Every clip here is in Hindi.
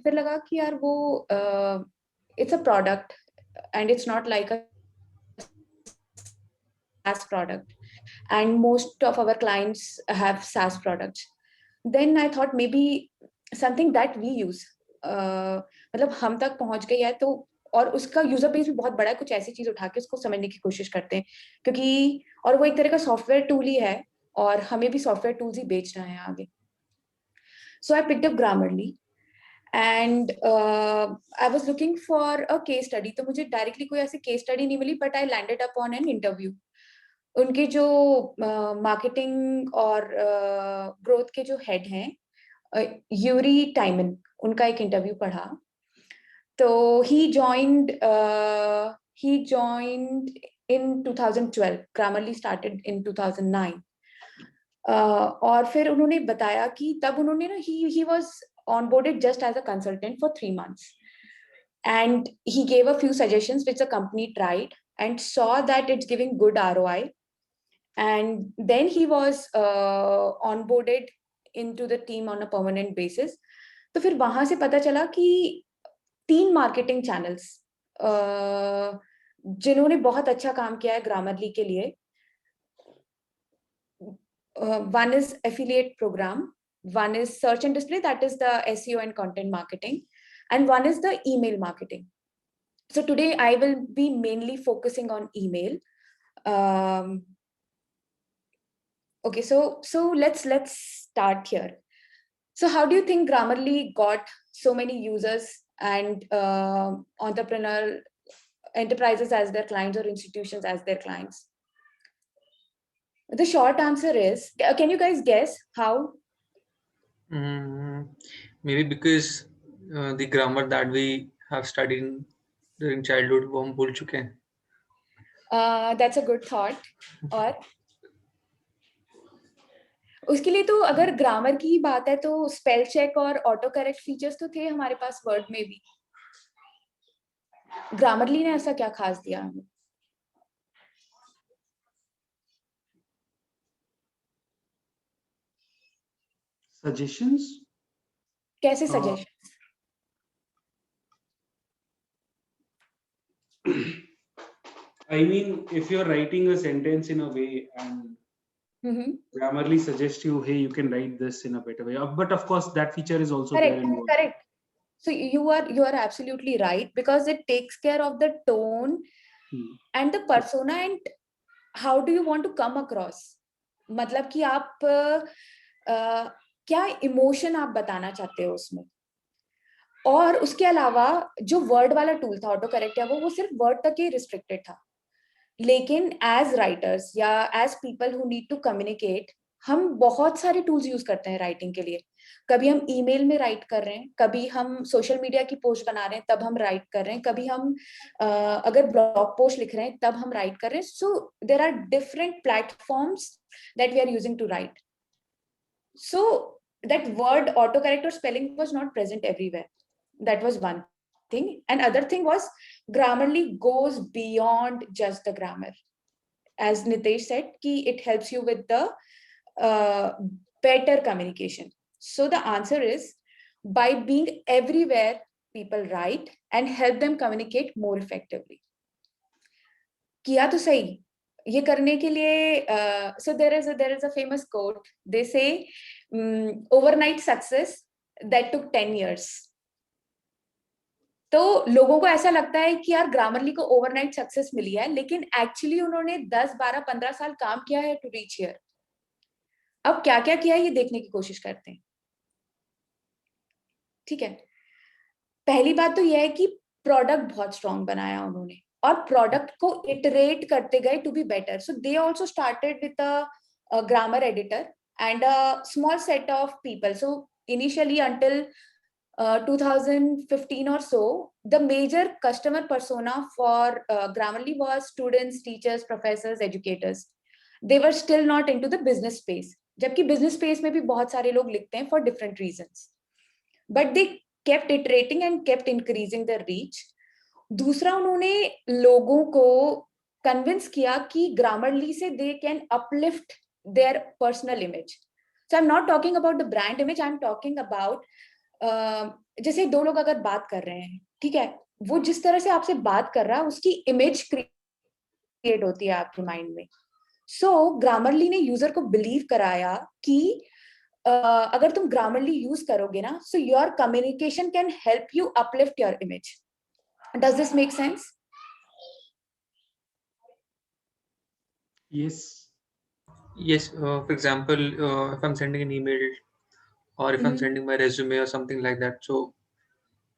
फिर लगा कि यार वो it's a product and it's not like a SaaS product, and most of our clients have SaaS products. Then I thought maybe something that we use, मतलब हम तक पहुंच गई है तो, और उसका यूजर बेस भी बहुत बड़ा है, कुछ ऐसी चीज उठा के उसको समझने की कोशिश करते हैं, क्योंकि और वो एक तरह का सॉफ्टवेयर टूल ही है और हमें भी सॉफ्टवेयर टूल्स ही बेचना है आगे. So I picked up Grammarly and I was looking for a case study. तो मुझे डायरेक्टली कोई ऐसी केस स्टडी नहीं मिली, but I landed up on an interview. उनके जो मार्केटिंग और ग्रोथ के जो हेड हैं, यूरी टाइमन, उनका एक इंटरव्यू पढ़ा. तो he joined in 2012. Grammarly started in 2009. और फिर उन्होंने बताया कि तब उन्होंने ना he was onboarded just as a consultant for 3 months, and he gave a few suggestions which the company tried and saw that it's giving good ROI. And then he was onboarded into the team on a permanent basis. तो फिर वहां से पता चला कि 3 मार्केटिंग चैनल्स जिन्होंने बहुत अच्छा काम किया है ग्रामरली के लिए. One is affiliate program, one is search and display, that is the SEO and content marketing, and one is the email marketing. So today I will be mainly focusing on email. Okay, so let's start here. So how do you think Grammarly got so many users and entrepreneurial enterprises as their clients or institutions as their clients? The short answer is, can you guys guess how? Maybe because the grammar that we have studied during childhood, वो हम भूल चुके हैं. That's a good thought. और उसके लिए तो अगर ग्रामर की बात है तो स्पेल चेक और ऑटो करेक्ट फीचर्स तो थे हमारे पास वर्ड में भी. ग्रामरली ने ऐसा क्या खास दिया हमें? Suggestions? कैसे suggestions? I mean, if you're writing a sentence in a way and Grammarly suggests you, hey, you can write this in a better way. But of course, that feature is also there in Word. Correct. So you are absolutely right, because it takes care of the tone and the persona and how do you want to come across. मतलब कि आप क्या इमोशन आप बताना चाहते हो उसमें. और उसके अलावा जो वर्ड वाला टूल था ऑटो करेक्ट या वो सिर्फ वर्ड तक ही रिस्ट्रिक्टेड था. लेकिन एज राइटर्स या as people who need to communicate, हम बहुत सारे टूल्स यूज करते हैं राइटिंग के लिए. कभी हम ईमेल में राइट कर रहे हैं, कभी हम सोशल मीडिया की पोस्ट बना रहे हैं तब हम राइट कर रहे हैं, कभी हम अगर ब्लॉग पोस्ट लिख रहे हैं तब हम राइट कर रहे हैं. So there are different platforms that we are using to write. So that word auto correct और spelling was not present everywhere. That was one thing. And other thing was Grammarly goes beyond just the grammar. As Nitesh said, it helps you with the better communication. So the answer is, by being everywhere, people write and help them communicate more effectively. किया तो सही. ये करने के लिए so there is a famous quote. They say overnight success that took 10 years. तो लोगों को ऐसा लगता है कि यार ग्रामरली को ओवरनाइट सक्सेस मिली है, लेकिन एक्चुअली उन्होंने 10, 12, 15 साल काम किया है टू रीच हियर. अब क्या क्या किया है ये देखने की कोशिश करते हैं. ठीक है. पहली बात तो यह है कि प्रोडक्ट बहुत स्ट्रॉन्ग बनाया उन्होंने और प्रोडक्ट को इटरेट करते गए to be better. So they also started with a grammar editor and a small set of people. So initially until 2015 or so, the major customer persona for Grammarly was students, teachers, professors, educators. They were still not into the business space. जबकि business space में भी बहुत सारे लोग लिखते हैं for different reasons. But they kept iterating and kept increasing their reach. दूसरा, उन्होंने लोगों को convince किया कि Grammarly से they can uplift their personal image. So I'm not talking about the brand image, I'm talking about जैसे दो लोग अगर बात कर रहे हैं, ठीक है, वो जिस तरह से आपसे बात कर रहा है उसकी इमेज क्रिएट होती है आपके माइंड में. सो ग्रामरली ने यूजर को बिलीव कराया कि अगर तुम ग्रामरली यूज करोगे ना, so your communication can help you uplift your image. Does this make sense? Yes. Yes, for example, if I'm sending an email or if I'm sending my resume or something like that, so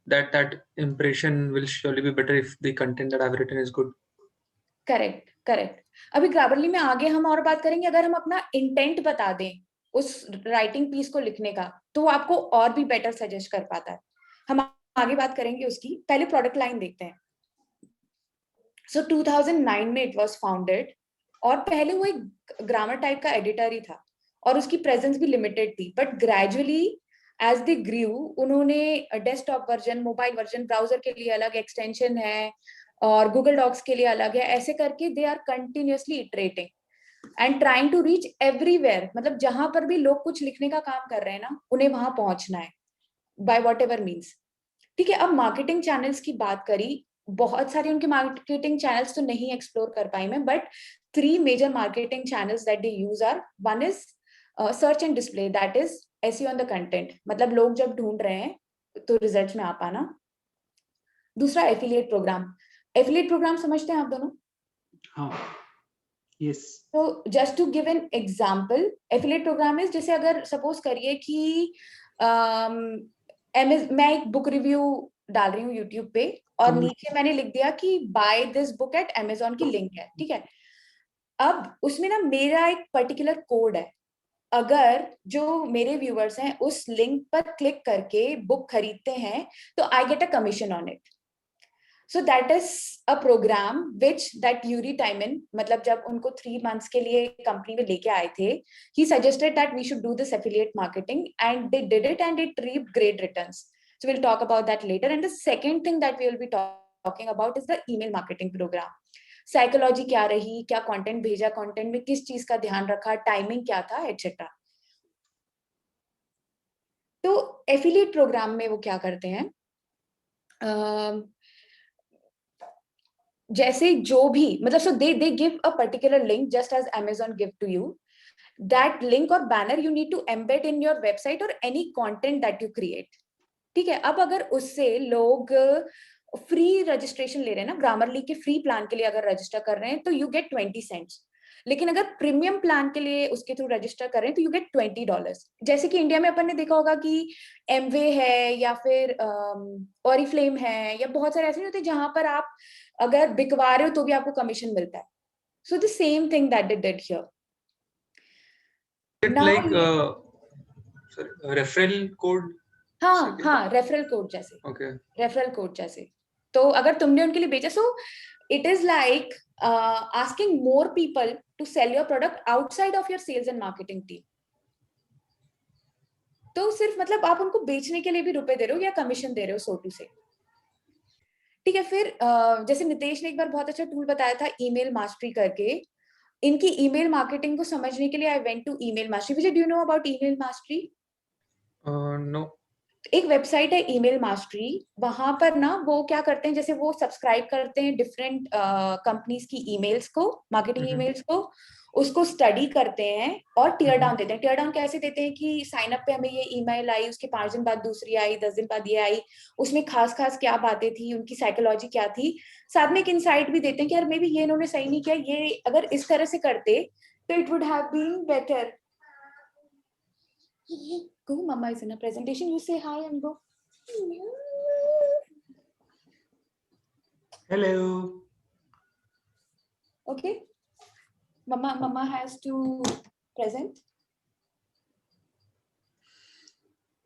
that impression will surely be better if the content that I've written is good. Correct, correct. अभी ग्रामरली में आगे हम और बात करेंगे. अगर हम अपना इंटेंट बता दें उस राइटिंग पीस को लिखने का, तो वो आपको और भी बेटर सजेस्ट कर पाता है. हम आगे बात करेंगे उसकी. पहले प्रोडक्ट लाइन देखते हैं. सो 2009 में इट वाज फाउंडेड, और पहले वो एक ग्रामर टाइप का एडिटर ही था और उसकी प्रेजेंस भी लिमिटेड थी. बट ग्रेजुअली एज दे ग्रू, उन्होंने desktop version, mobile version, browser के लिए अलग एक्सटेंशन है और गूगल डॉक्स के लिए अलग है. ऐसे करके they are continuously iterating and trying to reach everywhere. मतलब जहां पर भी लोग कुछ लिखने का काम कर रहे हैं ना, उन्हें वहां पहुंचना है बाय वॉट एवर मीन्स. ठीक है, अब मार्केटिंग चैनल्स की बात करी. बहुत सारे उनके मार्केटिंग चैनल्स तो नहीं एक्सप्लोर कर पाई मैं, but 3 major marketing channels that they use are, one is search and display, that is SEO on the content, मतलब लोग जब ढूंढ रहे हैं तो रिजल्ट्स में आ पाना. दूसरा एफिलिएट प्रोग्राम. एफिलिएट प्रोग्राम समझते हैं आप दोनों? हाँ. Yes. तो just to give an example, affiliate program is, जैसे अगर सपोज करिए कि मैं एक बुक रिव्यू डाल रही हूँ यूट्यूब पे और नीचे मैंने लिख दिया कि buy this book at Amazon की लिंक है. ठीक है, अब उसमें ना मेरा एक पर्टिकुलर कोड है. अगर जो मेरे व्यूअर्स हैं उस लिंक पर क्लिक करके बुक खरीदते हैं तो I get a commission on it. So that is a program which that Yuri Timon, मतलब जब उनको 3 months के लिए कंपनी में लेके आए थे, he suggested that we should do this affiliate marketing and they did it and it reaped great returns. So we'll talk about that later. And the second thing that we will be talking about is the email marketing program. Psychology क्या रही, क्या कंटेंट भेजा, कंटेंट में किस चीज का ध्यान रखा, टाइमिंग क्या था, एटसेट्रा. तो एफिलिएट प्रोग्राम में वो क्या करते हैं, जैसे जो भी मतलब, so they give a particular link just as Amazon give to you. That link और banner you need to embed in your website और any content that you create. ठीक है, अब अगर उससे लोग फ्री रजिस्ट्रेशन ले रहे हैं ना, ग्रामरली के फ्री प्लान के लिए अगर रजिस्टर कर रहे हैं तो यू गेट 20 cents. लेकिन अगर प्रीमियम प्लान के लिए उसके थ्रू रजिस्टर करें तो यू गेट $20. जैसे कि इंडिया में अपन ने देखा होगा कि एमवे है या फिर ऑरिफ्लेम है, या बहुत सारे ऐसे नहीं होते जहां पर आप अगर बिकवा रहे हो तो भी आपको कमीशन मिलता है. So the same thing that they did here. It like referral code? हाँ हाँ, रेफरल कोड जैसे. Okay. रेफरल कोड जैसे. तो अगर तुमने उनके लिए भेजा, so it is like asking more people to sell your product outside of your sales and marketing team. तो सिर्फ मतलब आप उनको बेचने के लिए भी रुपए दे रहे हो या कमीशन दे रहे हो, सो टू से. ठीक है, फिर जैसे नितेश ने एक बार बहुत अच्छा टूल बताया था, ईमेल मास्टरी करके. इनकी ईमेल मार्केटिंग को समझने के लिए I went to email mastery. Vijay, do you know about email mastery? No. एक वेबसाइट है ईमेल मास्टरी. वहां पर ना वो क्या करते हैं, जैसे वो सब्सक्राइब करते हैं डिफरेंट कंपनीज की ईमेल्स को, मार्केटिंग ईमेल्स को, उसको स्टडी करते हैं और टीयर डाउन देते हैं. टीयर डाउन कैसे देते हैं कि साइन अप पे हमें ये ईमेल आई, उसके 5 दिन बाद दूसरी आई, 10 दिन बाद ये आई, उसमें खास खास क्या बातें थी, उनकी साइकोलॉजी क्या थी. साथ में एक इनसाइट भी देते हैं कि यार मे बी ये इन्होंने सही नहीं किया, ये अगर इस तरह से करते तो it would have been better. Go, mama is in a presentation. You say hi and go. Hello. Okay. Mama has to present.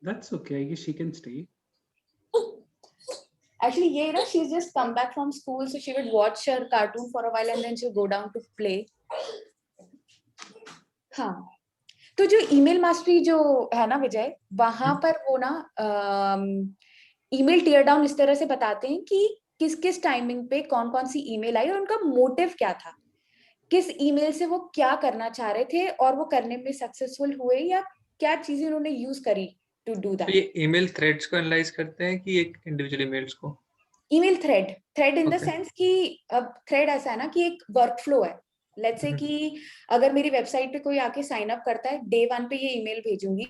That's okay. I guess she can stay. Actually, yeah, na, she's just come back from school, so she would watch her cartoon for a while and then she'll go down to play. हाँ, तो जो ईमेल मास्टरी जो है ना विजय, वहां पर वो ना ईमेल टीयर डाउन इस तरह से बताते हैं कि किस किस टाइमिंग पे कौन कौन सी ईमेल आई और उनका मोटिव क्या था, किस ईमेल से वो क्या करना चाह रहे थे और वो करने में सक्सेसफुल हुए या क्या चीजें उन्होंने यूज करी to do that. तो ये ईमेल थ्रेड्स को एनालाइज करते हैं कि एक इंडिविजुअल ईमेल्स को? Email thread in the sense कि अब थ्रेड ऐसा है ना कि एक वर्कफ्लो है. लेट्स से कि अगर मेरी वेबसाइट पे कोई आके साइन अप करता है, डे 1 पे ये ईमेल भेजूंगी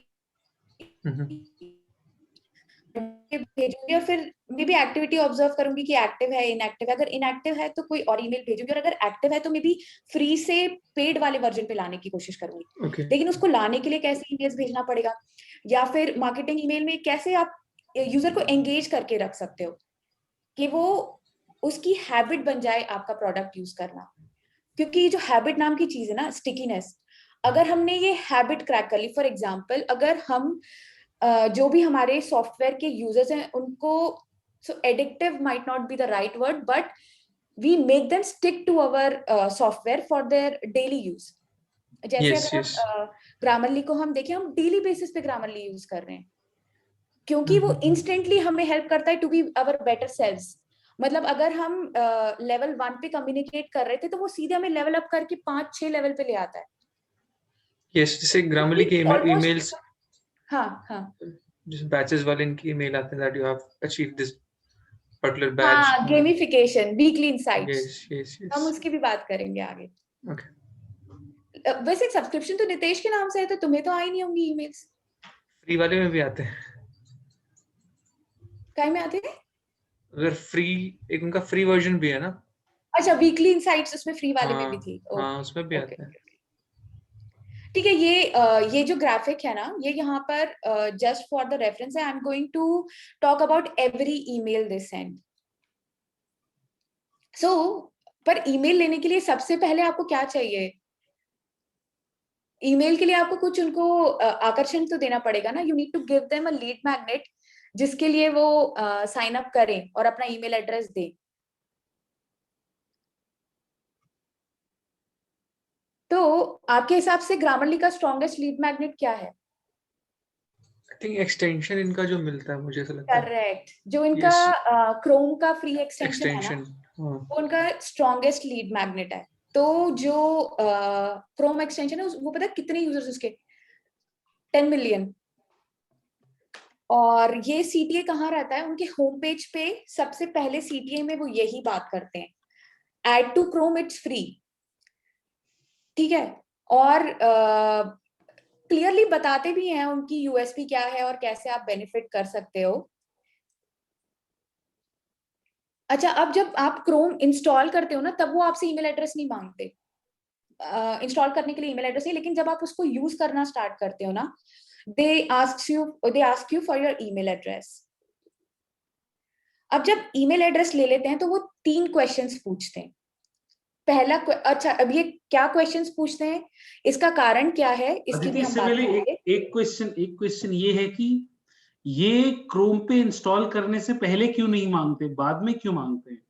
और फिर मे बी एक्टिविटी ऑब्जर्व करूंगी कि एक्टिव है, इनएक्टिव है. अगर इनएक्टिव है तो कोई और ईमेल भेजूंगी, और अगर एक्टिव है तो मे बी फ्री से पेड वाले वर्जन पे लाने की कोशिश करूंगी. लेकिन उसको लाने के लिए कैसे ईमेल्स भेजना पड़ेगा, या फिर मार्केटिंग ईमेल में कैसे आप यूजर को एंगेज करके रख सकते हो कि वो उसकी हैबिट बन जाए आपका प्रोडक्ट यूज करना. क्योंकि जो हैबिट नाम की चीज है ना, स्टिकीनेस, अगर हमने ये हैबिट क्रैक कर ली, फॉर एग्जांपल अगर हम जो भी हमारे सॉफ्टवेयर के यूजर्स हैं उनको, so addictive might not be the right word, but we make them stick to our software for their daily use. जैसे अगर ग्रामरली को हम देखें, हम डेली बेसिस पे ग्रामरली यूज कर रहे हैं क्योंकि वो इंस्टेंटली हमें हेल्प करता है to be our better selves. मतलब अगर हम लेवल 1 पे कम्युनिकेट कर रहे थे तो वो सीधे हमें लेवल अप करके 5-6 लेवल पे ले आता है. यस, जैसे ग्रामरली के ईमेल्स, हाँ जैसे बैचेस वाले इनकी ईमेल आते हैं that you have achieve this particular batch. हाँ, गेमिफिकेशन, वीकली इनसाइट्स, यस. हम उसकी भी बात करेंगे आगे. ओके. वैसे सब्सक्रिप्शन तो नितेश के नाम से है, तो तुम्हें तो आई नहीं होंगी ईमेल्स. फ्री वाले में भी आते हैं. काय में आते हैं? अगर फ्री, एक उनका फ्री वर्जन भी है ना. अच्छा, वीकली इनसाइट्स उसमें फ्री वाले में भी थी. हाँ, उसमें भी आते हैं. ठीक है. ये जो ग्राफिक है ना, ये यहाँ पर जस्ट फॉर द रेफरेंस है. I am going to talk about every email this send. So पर ईमेल लेने के लिए सबसे पहले आपको क्या चाहिए? ईमेल के लिए आपको कुछ उनको आकर्षण तो देना पड़ेगा ना. You need to give them a lead magnet जिसके लिए वो साइन अप करें और अपना ईमेल एड्रेस दें. तो आपके हिसाब से ग्रामरली का स्ट्रॉन्गेस्ट लीड मैग्नेट क्या है? आई थिंक एक्सटेंशन इनका जो मिलता है, मुझे ऐसा लगता है. करेक्ट. जो इनका क्रोम का फ्री एक्सटेंशन है ना, वो उनका स्ट्रॉन्गेस्ट लीड मैग्नेट है. तो जो क्रोम एक्सटेंशन है वो पता है कितने यूजर्स उसके? 10 मिलियन. और ये सीटीए कहाँ रहता है? उनके होम पेज पे सबसे पहले सीटीए में वो यही बात करते हैं, add to Chrome it's free. ठीक है. और क्लियरली बताते भी हैं उनकी यूएसपी क्या है और कैसे आप बेनिफिट कर सकते हो. अच्छा, अब जब आप क्रोम इंस्टॉल करते हो ना, तब वो आपसे ईमेल एड्रेस नहीं मांगते. इंस्टॉल करने के लिए ईमेल एड्रेस नहीं, लेकिन जब आप उसको यूज करना स्टार्ट करते हो ना, they ask you for your email address. अब जब ईमेल एड्रेस ले लेते हैं तो वो 3 क्वेश्चंस पूछते हैं. पहला अच्छा, अब ये क्या क्वेश्चंस पूछते हैं, इसका कारण क्या है, इसकी भी हम बात करेंगे. एक क्वेश्चन ये है कि ये क्रोम पे इंस्टॉल करने से पहले क्यों नहीं मांगते, बाद में क्यों मांगते हैं?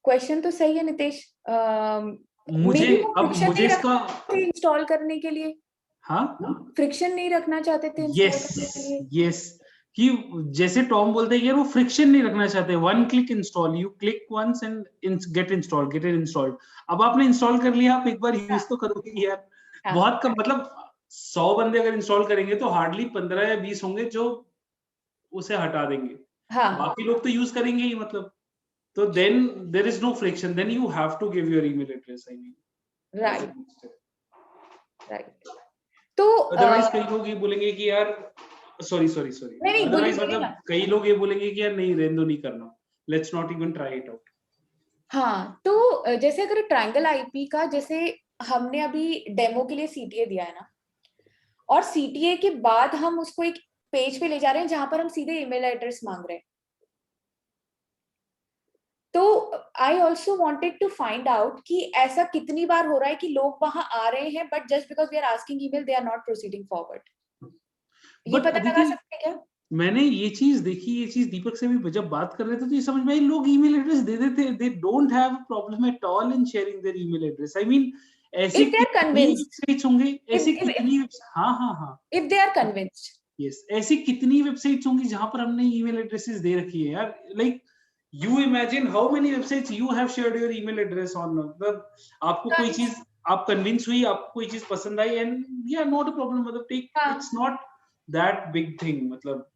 क्वेश्चन तो सही है नितेश. मुझे इसका इंस्टॉल करने के लिए, हाँ, फ्रिक्शन नहीं रखना चाहते थे यस कि जैसे टॉम बोलते हैं यार, वो फ्रिक्शन नहीं रखना चाहते. 1 click install, you click once and get installed. अब आपने इंस्टॉल कर लिया, आप एक बार यूज तो करोगे यार. बहुत कम, मतलब 100 बंदे अगर इंस्टॉल करेंगे तो हार्डली 15 या 20 होंगे जो उसे हटा देंगे. बाकी लोग तो यूज करेंगे ही. मतलब तो then there is no friction, then you have to give your email address. I mean, right. तो otherwise कई लोग ये बोलेंगे कि यार sorry otherwise मतलब कई लोग ये बोलेंगे कि यार नहीं, रहने दो, नहीं करना, let's not even try it out. हाँ, तो जैसे अगर ट्रायंगल आईपी का, जैसे हमने अभी डेमो के लिए सीटीए दिया है ना, और सीटीए के बाद हम उसको एक पेज पे ले जा रहे हैं जहां पर हम सीधे ईमेल एड्रेस मांग रहे हैं. तो I also wanted to find out कि ऐसा कितनी बार हो रहा है कि लोग वहां आ रहे हैं, but just because we are asking email they are not proceeding forward. ये पता लगा सकते हैं क्या? मैंने ये चीज देखी, ये चीज दीपक से भी जब बात कर रहे थे तो ये समझ में आई, लोग ईमेल एड्रेस दे देते, they don't have a problem at all in sharing their email address. I mean, ऐसे कितनी वेबसाइट्स होंगे, ऐसे कितनी, हाँ, if they are convinced, yes, ऐसी कितनी वेबसाइट्स होंगी जहां पर हमने ईमेल एड्रेसेस दे रखी है यार. Like you imagine how many websites you have shared your email address on. मतलब आपको कोई चीज आप कन्विंस हुई, आपको कोई चीज पसंद आई, एंड या नॉट अ प्रॉब्लम, मतलब take, it's not that big thing, मतलब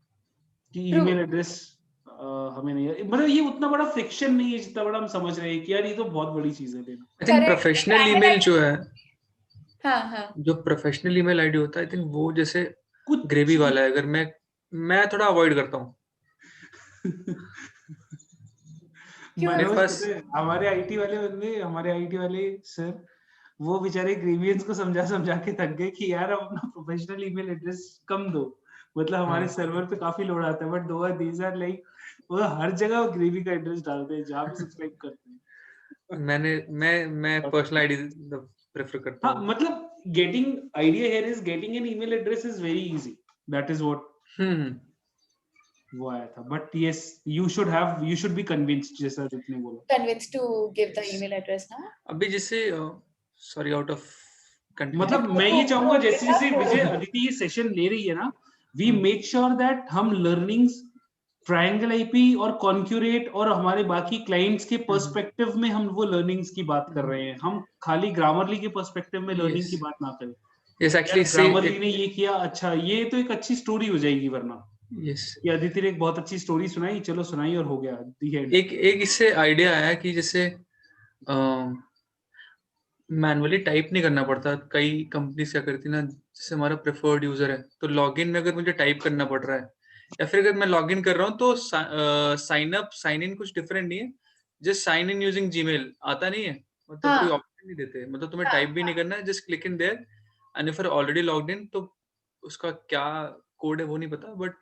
कि ईमेल एड्रेस हमें नहीं, मतलब ये उतना बड़ा फ्रिक्शन नहीं है जितना बड़ा हम समझ रहे हैं कि यार ये तो बहुत बड़ी चीज है लेना। आई थिंक प्रोफेशनल ईमेल जो है, जो प्रोफेशनल ईमेल आईडी होता है, आई थिंक वो जैसे ग्रेवी वाला है, अगर मैं थोड़ा अवॉइड करता हूँ। मनोज पता है, हमारे आईटी वाले सर, वो बेचारे ग्रेवियंस को समझा के थक गए कि यार अपना प्रोफेशनल ईमेल एड्रेस कम दो, मतलब हमारे सर्वर पे काफी लोड आता है, बट दीज आर लाइक वो हर जगह ग्रेवी का एड्रेस डालते हैं जहाँ भी सब्सक्राइब करते हैं। मैं पर्सनल आईडी प्रेफर करता हूँ। हाँ, मतलब getting idea here is getting an email address is very easy, that is what वो आया था, but yes, you should be convinced, जैसा जितने बोला, convinced to give the email address ना। अभी जैसे सॉरी आउट ऑफ मतलब मैं ये चाहूंगा जैसे जैसे विजय अदिति ये सेशन ले रही है ना, we make sure that हम learnings ट्रायंगल आईपी और कॉन्क्यूरेट और हमारे बाकी क्लाइंट्स के पर्सपेक्टिव में हम वो लर्निंग्स की बात कर रहे हैं, हम खाली ग्रामरली के पर्सपेक्टिव में लर्निंग की बात ना करें। यस, एक्चुअली ग्रामरली ने ये किया, अच्छा ये तो एक अच्छी स्टोरी हो जाएगी, वरना यस, ये अदिति ने एक बहुत अच्छी स्टोरी सुनाई, चलो सुनाई और हो गया दी एंड। एक इससे आइडिया आया कि जैसे मैनुअली टाइप नहीं करना पड़ता। कई कंपनीज क्या करती ना, जैसे हमारा प्रेफर्ड यूजर है तो लॉगिन में अगर मुझे टाइप करना पड़ रहा है, या फिर अगर मैं लॉगिन कर रहा हूँ तो साइन अप साइन इन कुछ डिफरेंट नहीं है, just sign in using Gmail आता नहीं है, मतलब कोई ऑप्शन नहीं देते, मतलब तुम्हें टाइप भी नहीं करना है, just click in there and if you are already logged in तो उसका क्या कोड है वो नहीं पता, बट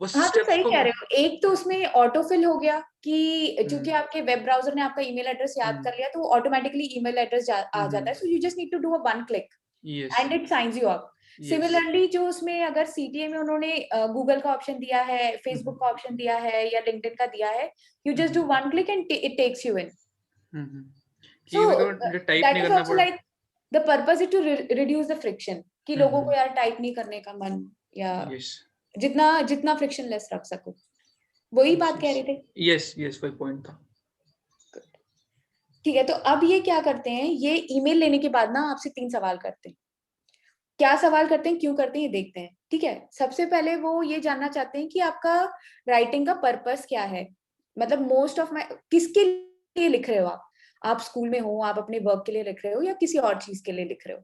वो हाँ, तो स्टेप्स सही को कह रहे हो। एक तो उसमें ऑटोफिल हो गया कि चूंकि आपके वेब ब्राउजर ने आपका ईमेल एड्रेस याद कर लिया तो वो ऑटोमेटिकली ईमेल एड्रेस आ जाता है, so you just need to do a one click and it signs you up. Similarly जो उसमें अगर सीटीए में उन्होंने गूगल का ऑप्शन दिया है, फेसबुक का ऑप्शन दिया है या लिंक्डइन का दिया है, you just do one click and it takes you in. So that is also like the purpose is to reduce the friction, कि लोगों को यार टाइप नहीं करने का मन, या जितना फ्रिक्शन लेस रख सको। वही बात कह रहे थे। यस यस, वही पॉइंट था। ठीक है, तो अब ये क्या करते हैं, ये ईमेल लेने के बाद ना आपसे 3 सवाल करते हैं। क्या सवाल करते हैं, क्यों करते हैं, ये देखते हैं। ठीक है, सबसे पहले वो ये जानना चाहते हैं कि आपका राइटिंग का पर्पस क्या है, मतलब मोस्ट ऑफ माय किसके लिए लिख रहे हो आप स्कूल में हो, आप अपने वर्क के लिए लिख रहे हो या किसी और चीज के लिए लिख रहे हो।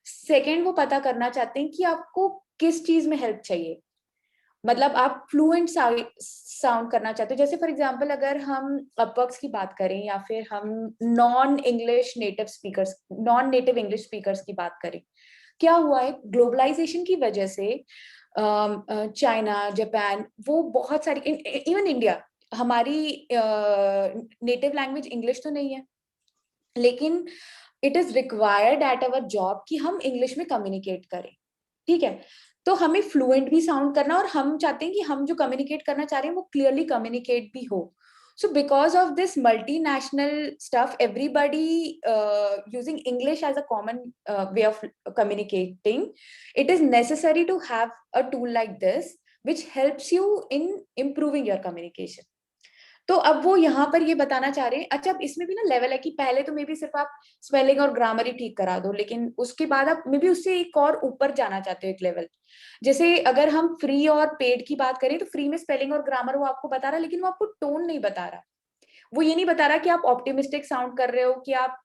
सेकेंड, वो पता करना चाहते हैं कि आपको किस चीज में हेल्प चाहिए, मतलब आप फ्लुएंट साउंड करना चाहते हो। जैसे फॉर एग्जांपल अगर हम अपवर्क्स की बात करें या फिर हम नॉन नेटिव इंग्लिश स्पीकर्स की बात करें, क्या हुआ है ग्लोबलाइजेशन की वजह से चाइना, जापान, वो बहुत सारी, इवन इंडिया, हमारी नेटिव लैंग्वेज इंग्लिश तो नहीं है, लेकिन it is required at our job कि हम इंग्लिश में कम्युनिकेट करें। ठीक है, तो हमें फ्लुएंट भी साउंड करना, और हम चाहते हैं कि हम जो कम्युनिकेट करना चाह रहे हैं वो क्लियरली कम्युनिकेट भी हो। So because of this multinational stuff, everybody using English as a common way of communicating, it is necessary to have a tool like this which helps you in improving your communication. तो अब वो यहाँ पर ये बताना चाह रहे हैं, अच्छा अब इसमें भी ना लेवल है कि पहले तो मे बी सिर्फ आप स्पेलिंग और ग्रामर ही ठीक करा दो, लेकिन उसके बाद आप मे बी उससे एक और ऊपर जाना चाहते हो, एक लेवल। जैसे अगर हम फ्री और पेड की बात करें तो फ्री में स्पेलिंग और ग्रामर वो आपको बता रहा, लेकिन वो आपको टोन नहीं बता रहा। वो ये नहीं बता रहा कि आप ऑप्टिमिस्टिक साउंड कर रहे हो, कि आप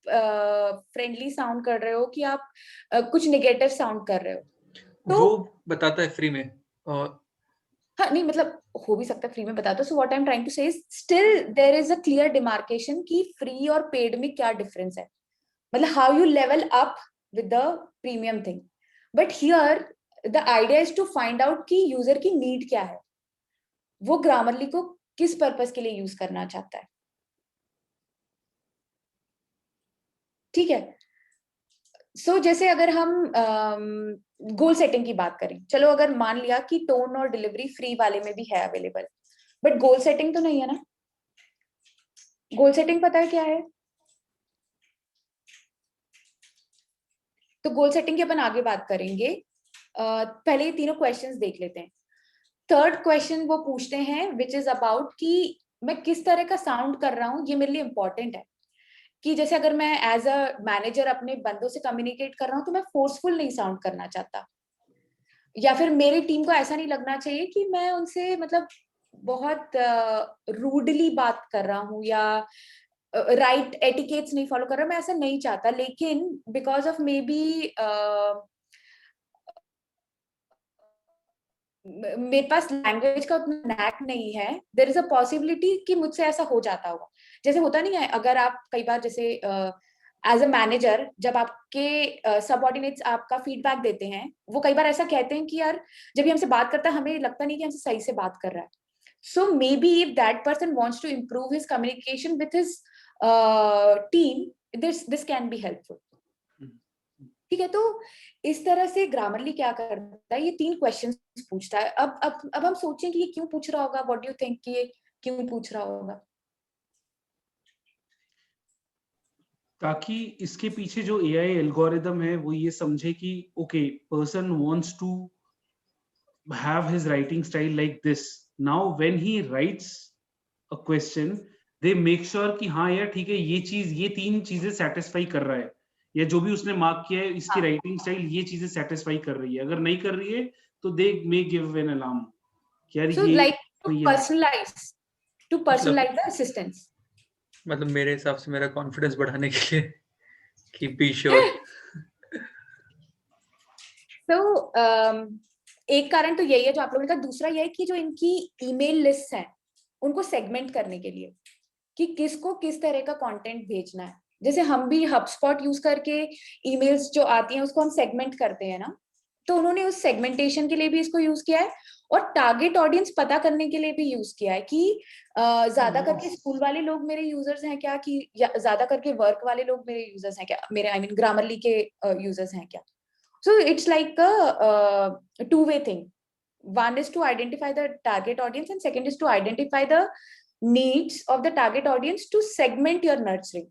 फ्रेंडली साउंड कर रहे हो, कि आप कुछ नेगेटिव साउंड कर रहे हो। तो वो बताता है फ्री में, हाँ, नहीं मतलब हो भी सकता है फ्री में बता दो। So what I am trying to say is still there is a clear demarcation कि फ्री और पेड में क्या डिफरेंस है, मतलब how you level up with the premium thing. But here the idea is to find out कि यूजर की नीड क्या है, वो ग्रामरली को किस पर्पस के लिए यूज करना चाहता है। ठीक है, सो जैसे अगर हम गोल सेटिंग की बात करें, चलो अगर मान लिया कि टोन और डिलीवरी फ्री वाले में भी है अवेलेबल, बट गोल सेटिंग तो नहीं है ना। गोल सेटिंग पता है क्या है? तो गोल सेटिंग की अपन आगे बात करेंगे। पहले ये तीनों क्वेश्चंस देख लेते हैं। थर्ड क्वेश्चन वो पूछते हैं विच इज अबाउट कि मैं किस तरह का साउंड कर रहा हूँ, ये मेरे लिए इंपॉर्टेंट है। कि जैसे अगर मैं एज अ मैनेजर अपने बंदों से कम्युनिकेट कर रहा हूँ तो मैं फोर्सफुल नहीं साउंड करना चाहता, या फिर मेरी टीम को ऐसा नहीं लगना चाहिए कि मैं उनसे मतलब बहुत रूडली बात कर रहा हूँ या राइट एटिकेट्स नहीं फॉलो कर रहा, मैं ऐसा नहीं चाहता। लेकिन बिकॉज ऑफ मे बी मेरे पास लैंग्वेज का उतना नैक नहीं है, देयर इज अ पॉसिबिलिटी कि मुझसे ऐसा हो जाता होगा। जैसे होता नहीं है, अगर आप कई बार जैसे एज अ मैनेजर जब आपके सबऑर्डिनेट्स आपका फीडबैक देते हैं, वो कई बार ऐसा कहते हैं कि यार जब भी हमसे बात करता है हमें लगता नहीं कि हमसे सही से बात कर रहा है। So maybe if that person wants to improve his communication with his team, this can be helpful. ठीक है, तो इस तरह से ग्रामरली क्या करता है, ये 3 क्वेश्चंस पूछता है। अब हम सोचें कि ये क्यों पूछ रहा होगा, व्हाट डू यू थिंक कि ये क्यों पूछ रहा होगा? ताकि इसके पीछे जो एआई एल्गोरिदम है वो ये समझे कि okay, person wants to have his writing style like this. Now when he writes a question, they make sure कि हाँ यार ठीक है, ये चीज, ये 3 चीजें सेटिस्फाई कर रहा है, या जो भी उसने मार्क किया है इसकी राइटिंग स्टाइल ये चीजें सेटिस्फाई कर रही है। अगर नहीं कर रही है तो they may give an alarm कि यार सो ये लाइक नहीं है। To personalize the assistance. मतलब मेरे हिसाब से मेरा कॉन्फिडेंस बढ़ाने के लिए कि बी श्योर। तो एक कारण तो यही है जो आप लोगों ने कहा। दूसरा यह है कि जो इनकी ईमेल लिस्ट है उनको सेगमेंट करने के लिए कि किसको किस तरह का कंटेंट भेजना है। जैसे हम भी HubSpot यूज करके ईमेल्स जो आती हैं उसको हम सेगमेंट करते हैं ना, तो उन्होंने उस सेगमेंटेशन के लिए भी इसको यूज किया है और टारगेट ऑडियंस पता करने के लिए भी यूज किया है कि ज्यादा करके स्कूल वाले लोग मेरे यूजर्स हैं क्या, कि ज्यादा करके वर्क वाले लोग मेरे यूजर्स हैं क्या, मेरे आई मीन ग्रामरली के यूजर्स हैं क्या। So it's like a two-way thing. One is to identify the target audience and second is to identify the needs of the target audience to segment your nurturing,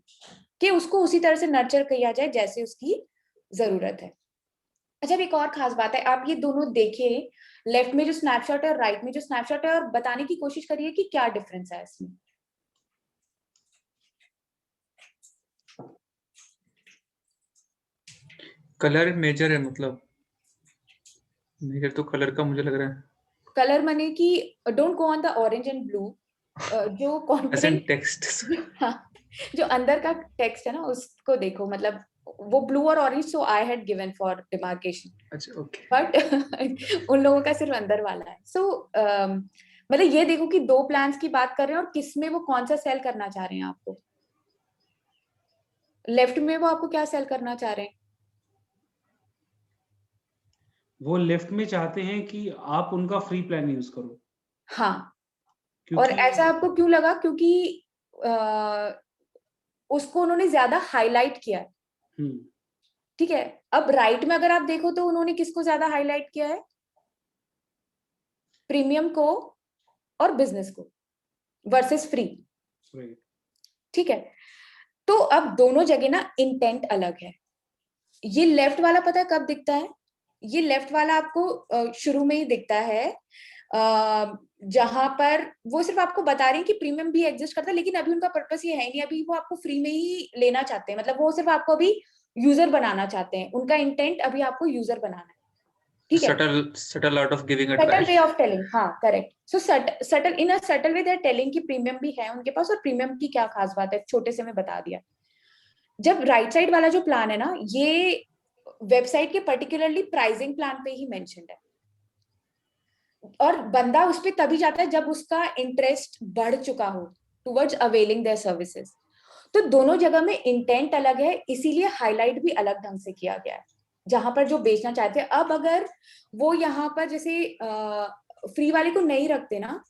कि उसको उसी तरह से नर्चर किया जाए जैसे उसकी जरूरत है। अच्छा, एक और खास बात है, आप ये दोनों देखिए, लेफ्ट में जो स्नैपशॉट है और राइट में जो स्नैपशॉट है, और बताने की कोशिश करिए कि क्या डिफरेंस है इसमें। कलर मेजर है, मतलब मेजर तो कलर का मुझे लग रहा है। कलर माने कि don't go on the orange and blue, जो कंटेंट टेक्स्ट। जो अंदर का टेक्स्ट है ना उसको देखो, मतलब वो ब्लू और orange so I had given for demarcation. अच्छा, ओके। बट उन लोगों का सिर्फ अंदर वाला है। सो मतलब ये देखो कि 2 प्लान्स की बात कर रहे हैं और किसमें वो कौन सा सेल करना चाह रहे हैं आपको। लेफ्ट में वो आपको क्या सेल करना चाह रहे हैं? वो लेफ्ट में चाहते हैं कि आप उनका फ्री प्लान यूज करो। हाँ, और क्योंकि ऐसा आपको क्यों लगा? क्योंकि उसको उन्होंने ज्यादा हाईलाइट किया है। ठीक है, अब राइट में अगर आप देखो तो उन्होंने किसको ज्यादा हाईलाइट किया है? प्रीमियम को और बिजनेस को वर्सेस फ्री। ठीक है, तो अब दोनों जगह ना इंटेंट अलग है। ये लेफ्ट वाला पता है कब दिखता है? ये लेफ्ट वाला आपको शुरू में ही दिखता है, जहां पर वो सिर्फ आपको बता रहे हैं कि प्रीमियम भी एग्जिस्ट करता है, लेकिन अभी उनका पर्पस ये है नहीं, अभी वो आपको फ्री में ही लेना चाहते हैं। मतलब वो सिर्फ आपको अभी यूजर बनाना चाहते हैं, उनका इंटेंट अभी आपको यूजर बनाना है। ठीक है, subtle art of giving a subtle trial. Way of telling, हाँ correct. So subtle in a subtle way they are telling कि प्रीमियम भी है उनके पास, और प्रीमियम की क्या खास बात है छोटे से मैं बता दिया। जब राइट साइड वाला जो प्लान है ना, ये वेबसाइट के पर्टिकुलरली प्राइसिंग प्लान पे ही मेंशन्ड है, और बंदा उस पे तभी जाता है जब उसका इंटरेस्ट बढ़ चुका हो टुवर्ड्स अवेलिंग देयर सर्विसेज। तो दोनों जगह में इंटेंट अलग है, इसीलिए हाईलाइट भी अलग ढंग से किया गया है जहां पर जो बेचना चाहते हैं। अब अगर वो यहाँ पर जैसे फ्री वाले को नहीं रखते ना,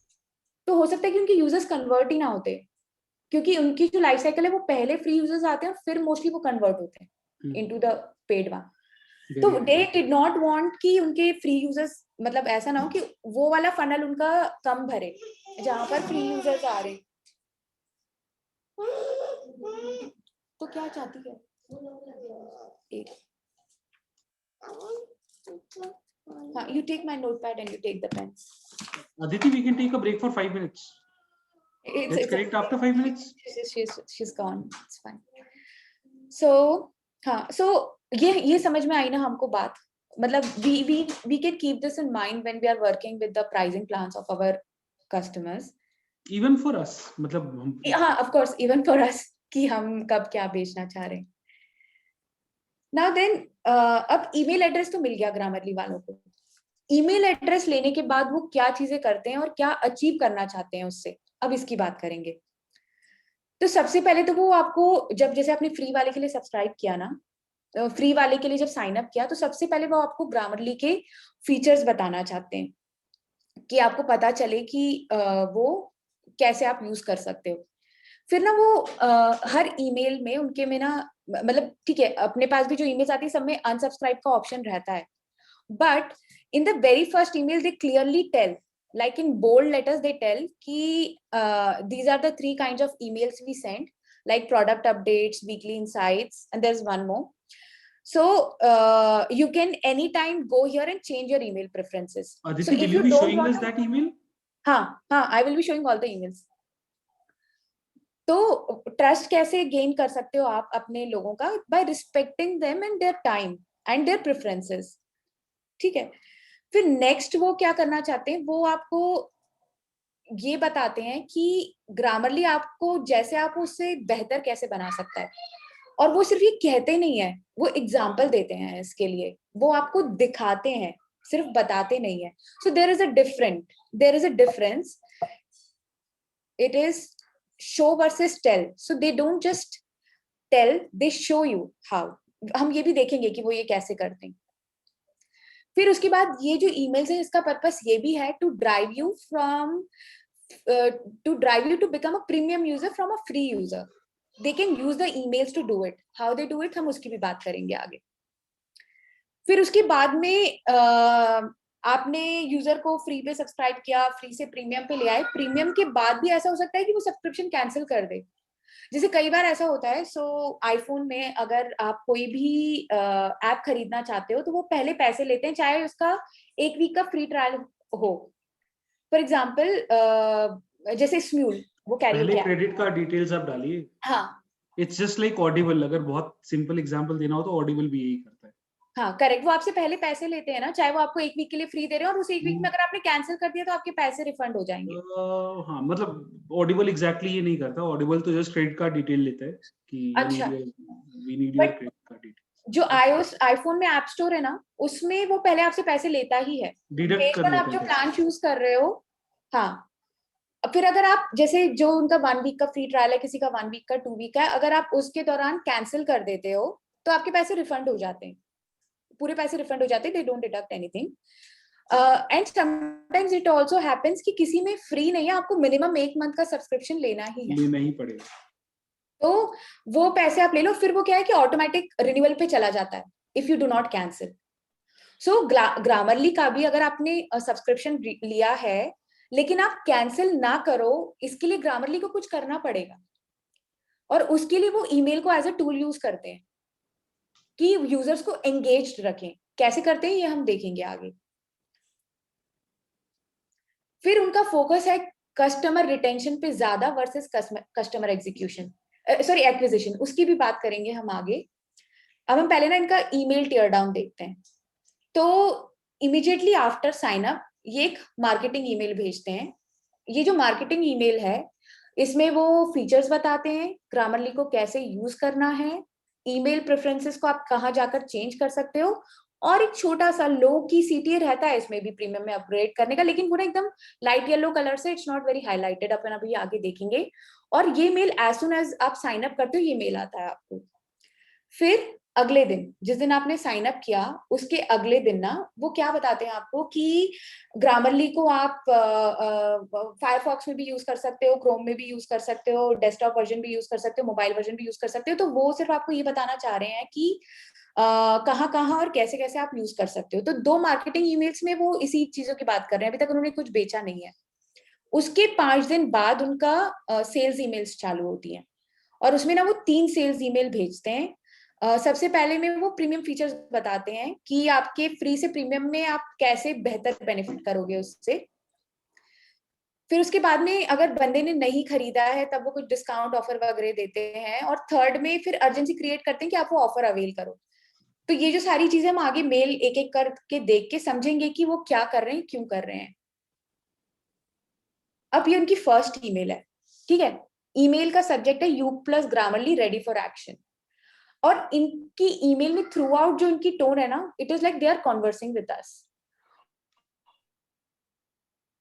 तो हो सकता है कि उनके यूजर्स कन्वर्ट ही ना होते, क्योंकि उनकी जो लाइफ साइकिल है वो पहले फ्री यूजर्स आते हैं फिर मोस्टली वो कन्वर्ट होते हैं इनटू द पेड वन। तो दे डिड नॉट वांट कि उनके फ्री यूजर्स, मतलब ऐसा ना हो कि वो वाला फनल उनका कम भरे जहां पर फ्री यूजर्स आ रहे हैं। तो क्या चाहती है? हाँ, you take my notepad and you take the pens. Aditi, we can take a break for 5 minutes. Let's connect after 5 minutes. She's gone. It's fine. ये समझ में आई ना हमको बात, मतलब we can keep this in mind when we are working with the pricing plans of our customers. Even for us, मतलब हम हाँ, of course, even for us, कि हम कब क्या बेचना चाह रहे हैं. Now then, अब ईमेल एड्रेस तो मिल गया ग्रामरली वालों को. ईमेल एड्रेस लेने के बाद वो क्या चीजें करते हैं और क्या अचीव करना चाहते हैं उससे, अब इसकी बात करेंगे. तो सबसे पहले तो वो आपको, जब जैसे आपने फ्री वाले के लिए सब्सक्राइब किया ना, फ्री वाले के लिए जब साइन अप किया, तो सबसे पहले वो आपको ग्रामरली के फीचर्स बताना चाहते हैं कि आपको पता चले कि वो कैसे आप यूज कर सकते हो. फिर ना वो हर ईमेल में उनके में ना, मतलब ठीक है, अपने पास भी जो ईमेल्स आती है सब में अनसब्सक्राइब का ऑप्शन रहता है, but in the very first email they clearly tell, like in bold letters they tell ki these are the 3 kinds of emails we send, like product updates, weekly insights, and there's one more. So you can anytime go here and change your email preferences. Aditi, So if will you you be don't showing want us that email? हाँ, I will be showing all the emails. तो ट्रस्ट कैसे गेन कर सकते हो आप अपने लोगों का, by respecting them and their time and their preferences. ठीक है. फिर नेक्स्ट वो क्या करना चाहते हैं, वो आपको ये बताते हैं कि ग्रामरली आपको जैसे आप उससे बेहतर कैसे बना सकता है. और वो सिर्फ ये कहते नहीं है, वो एग्जाम्पल देते हैं इसके लिए, वो आपको दिखाते हैं, सिर्फ बताते नहीं है. So there is a difference. It is show versus tell. So they don't just tell, they show you how. हम ये भी देखेंगे कि वो ये कैसे करते हैं. फिर उसके बाद ये जो ईमेल्स है, इसका पर्पस ये भी है to drive you to become a premium user from a free user. They can use the emails to do it. How they do it हम उसकी भी बात करेंगे आगे. फिर उसके बाद में आपने यूजर को फ्री पे सब्सक्राइब किया, फ्री से प्रीमियम पे ले आए. प्रीमियम के बाद भी ऐसा हो सकता है कि वो सब्सक्रिप्शन कैंसिल कर दे. जैसे कई बार ऐसा होता है. सो आईफोन में अगर आप कोई भी ऐप खरीदना चाहते हो तो वो पहले पैसे लेते हैं, चाहे उसका 1 वीक का फ्री ट्रायल हो. फॉर एग्जाम्पल जैसे स्म्यूल, वो कैरी पहले किया. क्रेडिट कार्ड डिटेल्स आप डालिए. हाँ इट्स जस्ट लाइक ऑडिबल. अगर बहुत सिंपल एग्जांपल देना हो तो ऑडिबल भी यही करता है. हाँ करेक्ट. वो आपसे पहले पैसे लेते हैं ना, चाहे वो आपको 1 वीक के लिए फ्री दे रहे हो, और उस 1 वीक में अगर आपने कैंसिल कर दिया तो आपके पैसे रिफंड हो जाएंगे. हाँ, मतलब ऑडिबल एग्जैक्टली ये नहीं करता. ऑडिबल तो जस्ट क्रेडिट कार्ड डिटेल लेता है कि अच्छा. We need your credit card detail. जो आईफोन में ऐप स्टोर है ना, उसमें वो पहले आपसे पैसे लेता ही है, डिडक्ट कर बेस्ड ऑन लेता आप है जो पैसे. प्लान चूज कर रहे हो. हाँ. फिर अगर आप जैसे जो उनका 1 वीक का फ्री ट्रायल है, किसी का 1 वीक का 2 वीक का, अगर आप उसके दौरान कैंसिल कर देते हो तो आपके पैसे रिफंड हो जाते हैं, पूरे पैसे रिफंड हो जाते हैं. They don't deduct anything. And sometimes it also happens कि किसी में फ्री नहीं है, आपको मिनिमम 1 मंथ का सब्सक्रिप्शन लेना ही है, लेना ही पड़ेगा. तो वो पैसे आप ले लो. फिर वो क्या है कि ऑटोमेटिक रिन्यूअल पे चला जाता है if you do not cancel. So Grammarly का भी अगर आपने सब्सक्रिप्शन लिया है लेकिन आप कैंसिल ना करो, इसके लिए ग्रामरली को कुछ करना पड़ेगा. और उसके लिए वो ईमेल को एज अ टूल यूज करते हैं कि यूजर्स को एंगेज्ड रखें. कैसे करते हैं ये हम देखेंगे आगे. फिर उनका फोकस है कस्टमर रिटेंशन पे ज्यादा वर्सेस कस्टमर एक्विजिशन. उसकी भी बात करेंगे हम आगे. अब हम पहले ना इनका ईमेल टियर डाउन देखते हैं. तो इमीडिएटली आफ्टर साइन अप ये एक मार्केटिंग ईमेल भेजते हैं. ये जो मार्केटिंग ईमेल है, इसमें वो फीचर्स बताते हैं, ग्रामरली को कैसे यूज करना है, ईमेल प्रेफरेंसेस को आप कहाँ जाकर चेंज कर सकते हो, और एक छोटा सा लो की सीटीए रहता है इसमें भी प्रीमियम में अपग्रेड करने का, लेकिन वो ना एकदम लाइट येलो कलर से, इट्स नॉट वेरी हाईलाइटेड. अपन अभी आगे देखेंगे. और ये मेल एज सुन एज आप साइन अप करते हो ये मेल आता है आपको. फिर अगले दिन, जिस दिन आपने साइन अप किया, उसके अगले दिन ना वो क्या बताते हैं आपको कि ग्रामरली को आप फायरफॉक्स में भी यूज कर सकते हो, क्रोम में भी यूज कर सकते हो, डेस्कटॉप वर्जन भी यूज कर सकते हो, मोबाइल वर्जन भी यूज कर सकते हो. तो वो सिर्फ आपको ये बताना चाह रहे हैं कि कहाँ कहाँ और कैसे कैसे आप यूज कर सकते हो. तो 2 मार्केटिंग ईमेल्स में वो इसी चीजों की बात कर रहे हैं. अभी तक उन्होंने कुछ बेचा नहीं है. उसके 5 दिन बाद उनका सेल्स ईमेल्स चालू होती है, और उसमें ना वो 3 सेल्स ईमेल भेजते हैं. सबसे पहले में वो प्रीमियम फीचर्स बताते हैं कि आपके फ्री से प्रीमियम में आप कैसे बेहतर बेनिफिट करोगे उससे. फिर उसके बाद में अगर बंदे ने नहीं खरीदा है तब वो कुछ डिस्काउंट ऑफर वगैरह देते हैं, और थर्ड में फिर अर्जेंसी क्रिएट करते हैं कि आप वो ऑफर अवेल करो। तो ये जो सारी चीजें हम आगे मेल एक एक करके देख के समझेंगे कि वो क्या कर रहे हैं, क्यों कर रहे हैं। अब ये उनकी फर्स्ट ईमेल है, ठीक है। ईमेल का सब्जेक्ट है you plus Grammarly ready for action, और इनकी ईमेल में थ्रू आउट जो इनकी टोन है ना, it is like they are conversing with us,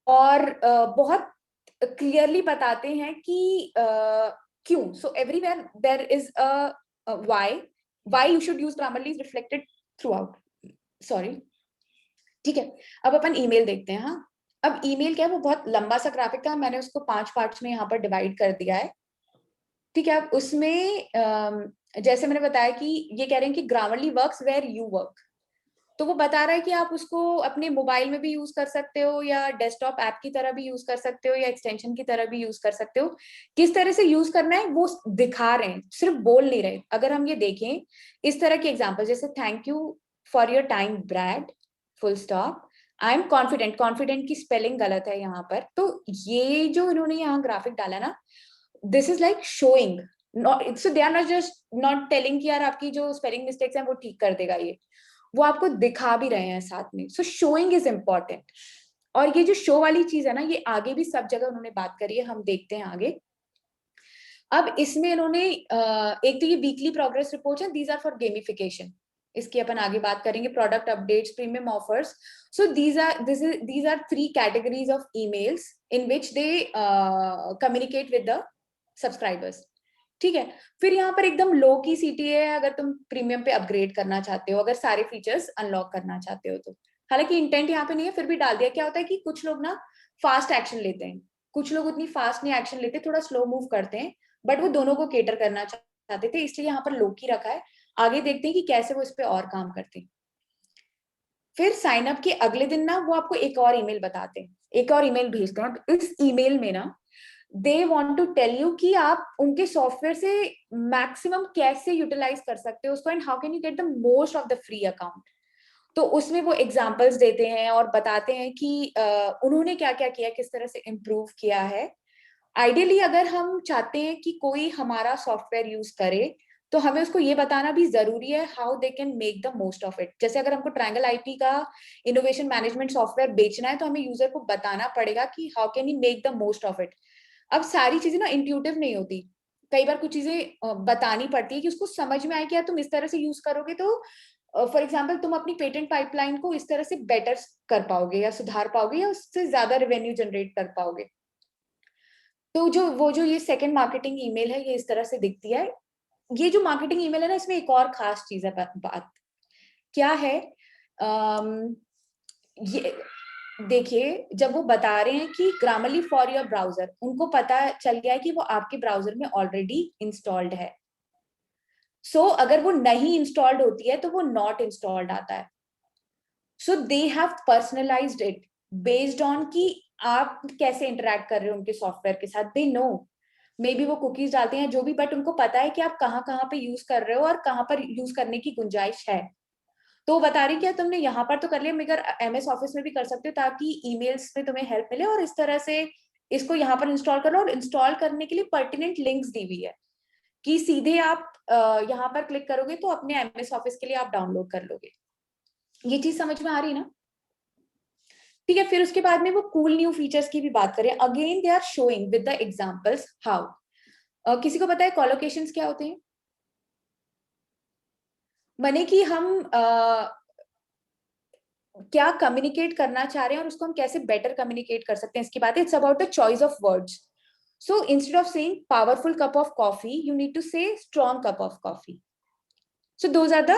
और बहुत क्लियरली बताते हैं कि क्यों। So everywhere there is a why you should use Grammarly is reflected throughout, sorry, ठीक है। अब अपन ईमेल देखते हैं। हाँ, अब ईमेल क्या है, वो बहुत लंबा सा ग्राफिक था, मैंने उसको 5 पार्ट्स में यहाँ पर डिवाइड कर दिया है, ठीक है। अब उसमें जैसे मैंने बताया कि ये कह रहे हैं कि Grammarly works where you work, तो वो बता रहा है कि आप उसको अपने मोबाइल में भी यूज कर सकते हो, या डेस्कटॉप ऐप की तरह भी यूज कर सकते हो, या एक्सटेंशन की तरह भी यूज कर सकते हो। किस तरह से यूज करना है वो दिखा रहे हैं, सिर्फ बोल नहीं रहे। अगर हम ये देखें इस तरह के एग्जाम्पल, जैसे thank you for your time Brad, full stop, I am confident, confident की स्पेलिंग गलत है यहाँ पर, तो ये जो इन्होंने यहाँ ग्राफिक डाला ना, this is like showing, not so they are not just not telling कि यार आपकी जो स्पेलिंग मिस्टेक्स हैं वो ठीक कर देगा ये, वो आपको दिखा भी रहे हैं साथ में। सो शोइंग इज इम्पॉर्टेंट। और ये जो शो वाली चीज है ना, ये आगे भी सब जगह उन्होंने बात करी है, हम देखते हैं आगे। अब इसमें इन्होंने एक तो ये वीकली प्रोग्रेस रिपोर्ट है, दीज आर फॉर गेमिफिकेशन, इसकी अपन आगे बात करेंगे। Product updates, premium offers, so these are 3 categories of emails in which they communicate with the subscribers, ठीक है। फिर यहाँ पर एकदम लो की सीटीए है, अगर तुम प्रीमियम पे अपग्रेड करना चाहते हो, अगर सारे फीचर्स अनलॉक करना चाहते हो तो। हालांकि इंटेंट यहाँ पे नहीं है, फिर भी डाल दिया। क्या होता है कि कुछ लोग ना फास्ट एक्शन लेते हैं, कुछ लोग उतनी फास्ट नहीं एक्शन लेते, थोड़ा स्लो मूव करते हैं, बट वो दोनों को केटर करना चाहते थे, इसलिए यहाँ पर लो की रखा है। आगे देखते हैं कि कैसे वो इस पे और काम करते हैं। फिर साइन अप के अगले दिन ना वो आपको एक और ईमेल बताते हैं, एक और ईमेल भेजते हैं। इस ईमेल में ना they want to tell you कि आप उनके सॉफ्टवेयर से मैक्सिमम कैसे यूटिलाइज कर सकते हो उसको, and how can you get the most of the free account. तो उसमें वो एग्जांपल्स देते हैं और बताते हैं कि उन्होंने क्या क्या किया, किस तरह से इम्प्रूव किया है। आइडियली अगर हम चाहते हैं कि कोई हमारा सॉफ्टवेयर यूज करे, तो हमें उसको ये बताना भी जरूरी है how they can make the most of it. जैसे अगर हमको ट्रायंगल आईटी का इनोवेशन मैनेजमेंट सॉफ्टवेयर बेचना है, तो हमें यूजर को बताना पड़ेगा कि how can you make the most of it. अब सारी चीजें ना इंट्यूटिव नहीं होती, कई बार कुछ चीजें बतानी पड़ती है कि उसको समझ में आए कि यार तुम इस तरह से यूज करोगे तो फॉर एग्जाम्पल तुम अपनी पेटेंट पाइपलाइन को इस तरह से बेटर कर पाओगे, या सुधार पाओगे, या उससे ज्यादा रेवेन्यू जनरेट कर पाओगे। तो जो ये सेकंड मार्केटिंग ईमेल है, ये इस तरह से दिखती है। ये जो मार्केटिंग ईमेल है ना, इसमें एक और खास चीज है, बात क्या है, ये देखिए, जब वो बता रहे हैं कि ग्रामरली फॉर योर ब्राउजर, उनको पता चल गया है कि वो आपके ब्राउजर में ऑलरेडी इंस्टॉल्ड है। सो अगर वो नहीं इंस्टॉल्ड होती है तो वो नॉट इंस्टॉल्ड आता है। So they have personalised it based on कि आप कैसे इंटरेक्ट कर रहे हो उनके सॉफ्टवेयर के साथ। दे नो, मे बी वो कुकीज डालते हैं जो भी, बट उनको पता है कि आप कहाँ कहाँ पे यूज कर रहे हो और कहाँ पर यूज करने की गुंजाइश है। तो बता रही क्या तुमने यहाँ पर तो कर लिया, मगर एमएस ऑफिस में भी कर सकते हो, ताकि ईमेल्स में तुम्हें हेल्प मिले, और इस तरह से इसको यहाँ पर इंस्टॉल करो। और इंस्टॉल करने के लिए पर्टिनेंट लिंक्स दी हुई है कि सीधे आप यहाँ पर क्लिक करोगे तो अपने एमएस ऑफिस के लिए आप डाउनलोड कर लोगे। ये चीज समझ में आ रही है ना? ठीक है। फिर उसके बाद में वो कूल न्यू फीचर्स की भी बात करें। Again they are showing with the examples how. किसी को पता है कोलोकेशंस क्या होते हैं? माने कि हम क्या कम्युनिकेट करना चाह रहे हैं और उसको हम कैसे बेटर कम्युनिकेट कर सकते हैं, इसकी बात है। It's about the choice of words. So instead of saying powerful cup of coffee, you need to say strong cup of coffee. So those are the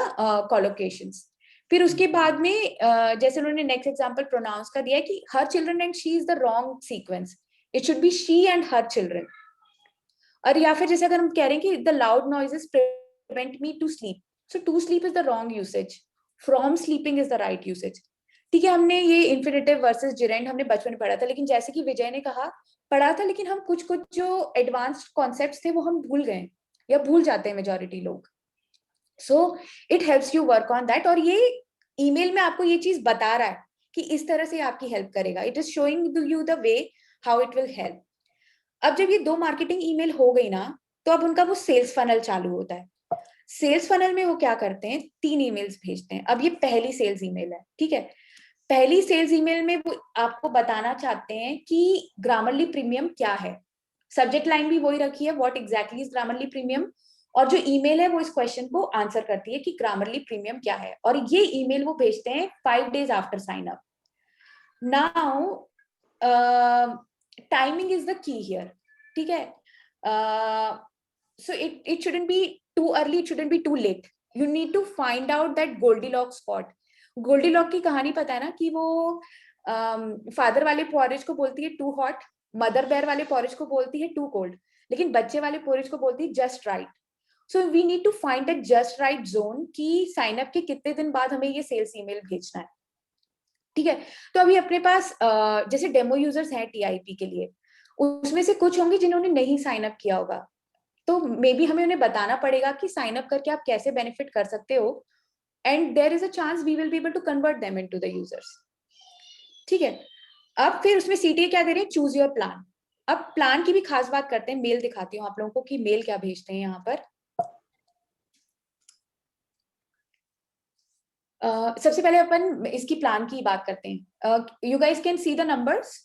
collocations. फिर उसके बाद में जैसे उन्होंने नेक्स्ट एग्जांपल प्रोनाउंस का दिया है कि her children and she is the wrong sequence, it should be she and her children. और या फिर जैसे अगर हम कह रहे हैं कि the loud noises prevent me to sleep, so to sleep is the wrong usage, from sleeping is the right usage. ठीक है, हमने ये इन्फिनेटिव वर्सेस जिरेंड हमने बचपन में पढ़ा था, लेकिन जैसे कि विजय ने कहा पढ़ा था, लेकिन हम कुछ कुछ जो एडवांस्ड कॉन्सेप्ट्स थे वो हम भूल गए, या भूल जाते हैं मेजॉरिटी लोग। So it helps you work on that. और ये ईमेल में आपको ये चीज बता रहा है कि इस तरह से आपकी हेल्प करेगा। It is showing you the way how it will help. अब जब ये 2 मार्केटिंग ईमेल हो गई ना, तो अब उनका वो सेल्स फनल चालू होता है. सेल्स फनल में वो क्या करते हैं, 3 ईमेल्स भेजते हैं. अब ये पहली सेल्स ईमेल है, ठीक है. पहली सेल्स ईमेल में वो आपको बताना चाहते हैं कि ग्रामरली प्रीमियम क्या है. सब्जेक्ट लाइन भी वही रखी है, what exactly is Grammarly premium. और जो ईमेल है वो इस क्वेश्चन को आंसर करती है कि ग्रामरली प्रीमियम क्या है. और ये ईमेल वो भेजते हैं 5 days after sign up. Now timing is the key here, ठीक है. so it shouldn't be too early, it shouldn't be too late. You need to find out that Goldilocks spot. Goldilocks की कहानी पता है ना, कि वो फादर वाले पॉरेज को बोलती है टू हॉट, मदर बेयर वाले पॉरेज को बोलती है टू कोल्ड, लेकिन बच्चे वाले पॉरेज को बोलती है just right. So we need to find that just right zone कि साइन अप के कितने दिन बाद हमें ये सेल्स ईमेल भेजना है, ठीक है. तो अभी अपने पास जैसे डेमो यूजर्स हैं टीआईपी के लिए, उसमें से कुछ होंगे जिन्होंने नहीं साइन अप किया होगा. तो मे बी हमें उन्हें बताना पड़ेगा कि साइन अप करके आप कैसे बेनिफिट कर सकते हो, and there is a chance we will be able to convert them into the users, ठीक है. अब फिर उसमें सीटीए क्या दे रहे हैं, चूज योर प्लान. अब प्लान की भी खास बात करते हैं. मेल दिखाती हूँ आप लोगों को कि मेल क्या भेजते हैं यहाँ पर. सबसे पहले अपन इसकी प्लान की बात करते हैं. You guys can see the numbers.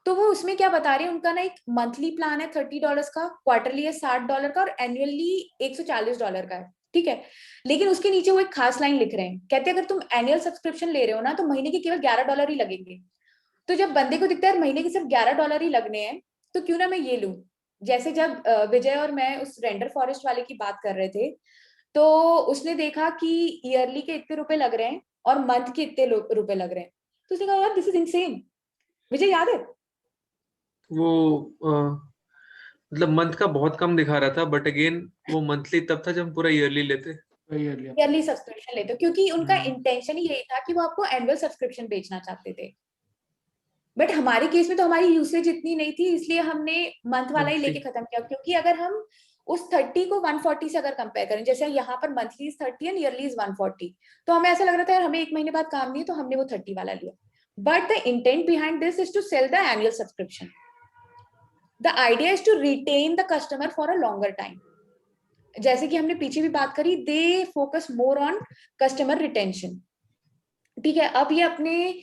तो वो उसमें क्या बता रहे हैं, उनका ना एक मंथली प्लान है $30 का, क्वार्टरली है $60 का, और एनुअली $140 का है, ठीक है. लेकिन उसके नीचे वो एक खास लाइन लिख रहे हैं, कहते हैं अगर तुम एनुअल सब्सक्रिप्शन ले रहे हो ना, तो महीने के केवल $11 ही लगेंगे. तो जब बंदे को दिखता है महीने के सिर्फ $11 ही लगने हैं, तो क्यों ना मैं ये लूं. जैसे जब विजय और मैं उस रेंडर फॉरेस्ट वाले की बात कर रहे थे, तो उसने देखा कि ईयरली के इतने रुपए लग रहे हैं और मंथ के इतने रुपए लग रहे हैं. तो उसने कहा यार दिस इज इनसेन. विजय याद है वो मतलब मंथ का बहुत कम दिखा रहा था, बट अगेन वो मंथली तब था जब हम पूरा ईयरली लेते. ईयरली सब्सक्रिप्शन लेते हो, क्योंकि उनका इंटेंशन ही यही था कि वो आपको एनुअल सब्सक्रिप्शन बेचना चाहते थे. बट हमारे केस में तो हमारी यूसेज इतनी नहीं थी, इसलिए हमने मंथ वाला ही लेके खत्म किया. क्योंकि अगर हम उस 30 को 140 से अगर कंपेयर करें, जैसे यहाँ पर monthly is 30 and yearly is 140, तो हमें ऐसा लग रहा था यार हमें 1 महीने बाद काम नहीं है, तो हमने वो 30 वाला लिया. But the intent behind this is to sell the annual subscription. The idea is to retain the customer for a longer time. जैसे कि हमने पीछे भी बात करी, they focus more on customer retention, ठीक है. अब ये अपने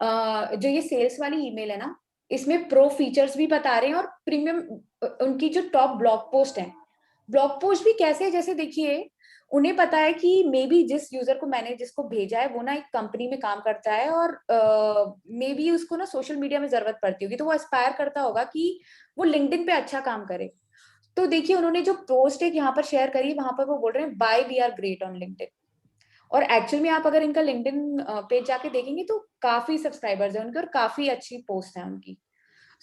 जो ये सेल्स वाली ईमेल है ना, इसमें प्रो फीचर्स भी बता रहे हैं और प्रीमियम उनकी जो टॉप ब्लॉग पोस्ट है. ब्लॉग पोस्ट भी कैसे, जैसे देखिए उन्हें पता है कि मे बी जिस यूजर को मैंने जिसको भेजा है वो ना एक कंपनी में काम करता है, और मे बी उसको ना सोशल मीडिया में जरूरत पड़ती होगी, तो वो एस्पायर करता होगा कि वो लिंक्डइन पे अच्छा काम करे. तो देखिए उन्होंने जो पोस्ट एक यहाँ पर शेयर करी, वहां पर वो बोल रहे हैं by we are great on LinkedIn. और एक्चुअल में आप अगर इनका लिंक्डइन पेज जाके देखेंगे तो काफी सब्सक्राइबर्स हैं उनके और काफी अच्छी पोस्ट है उनकी.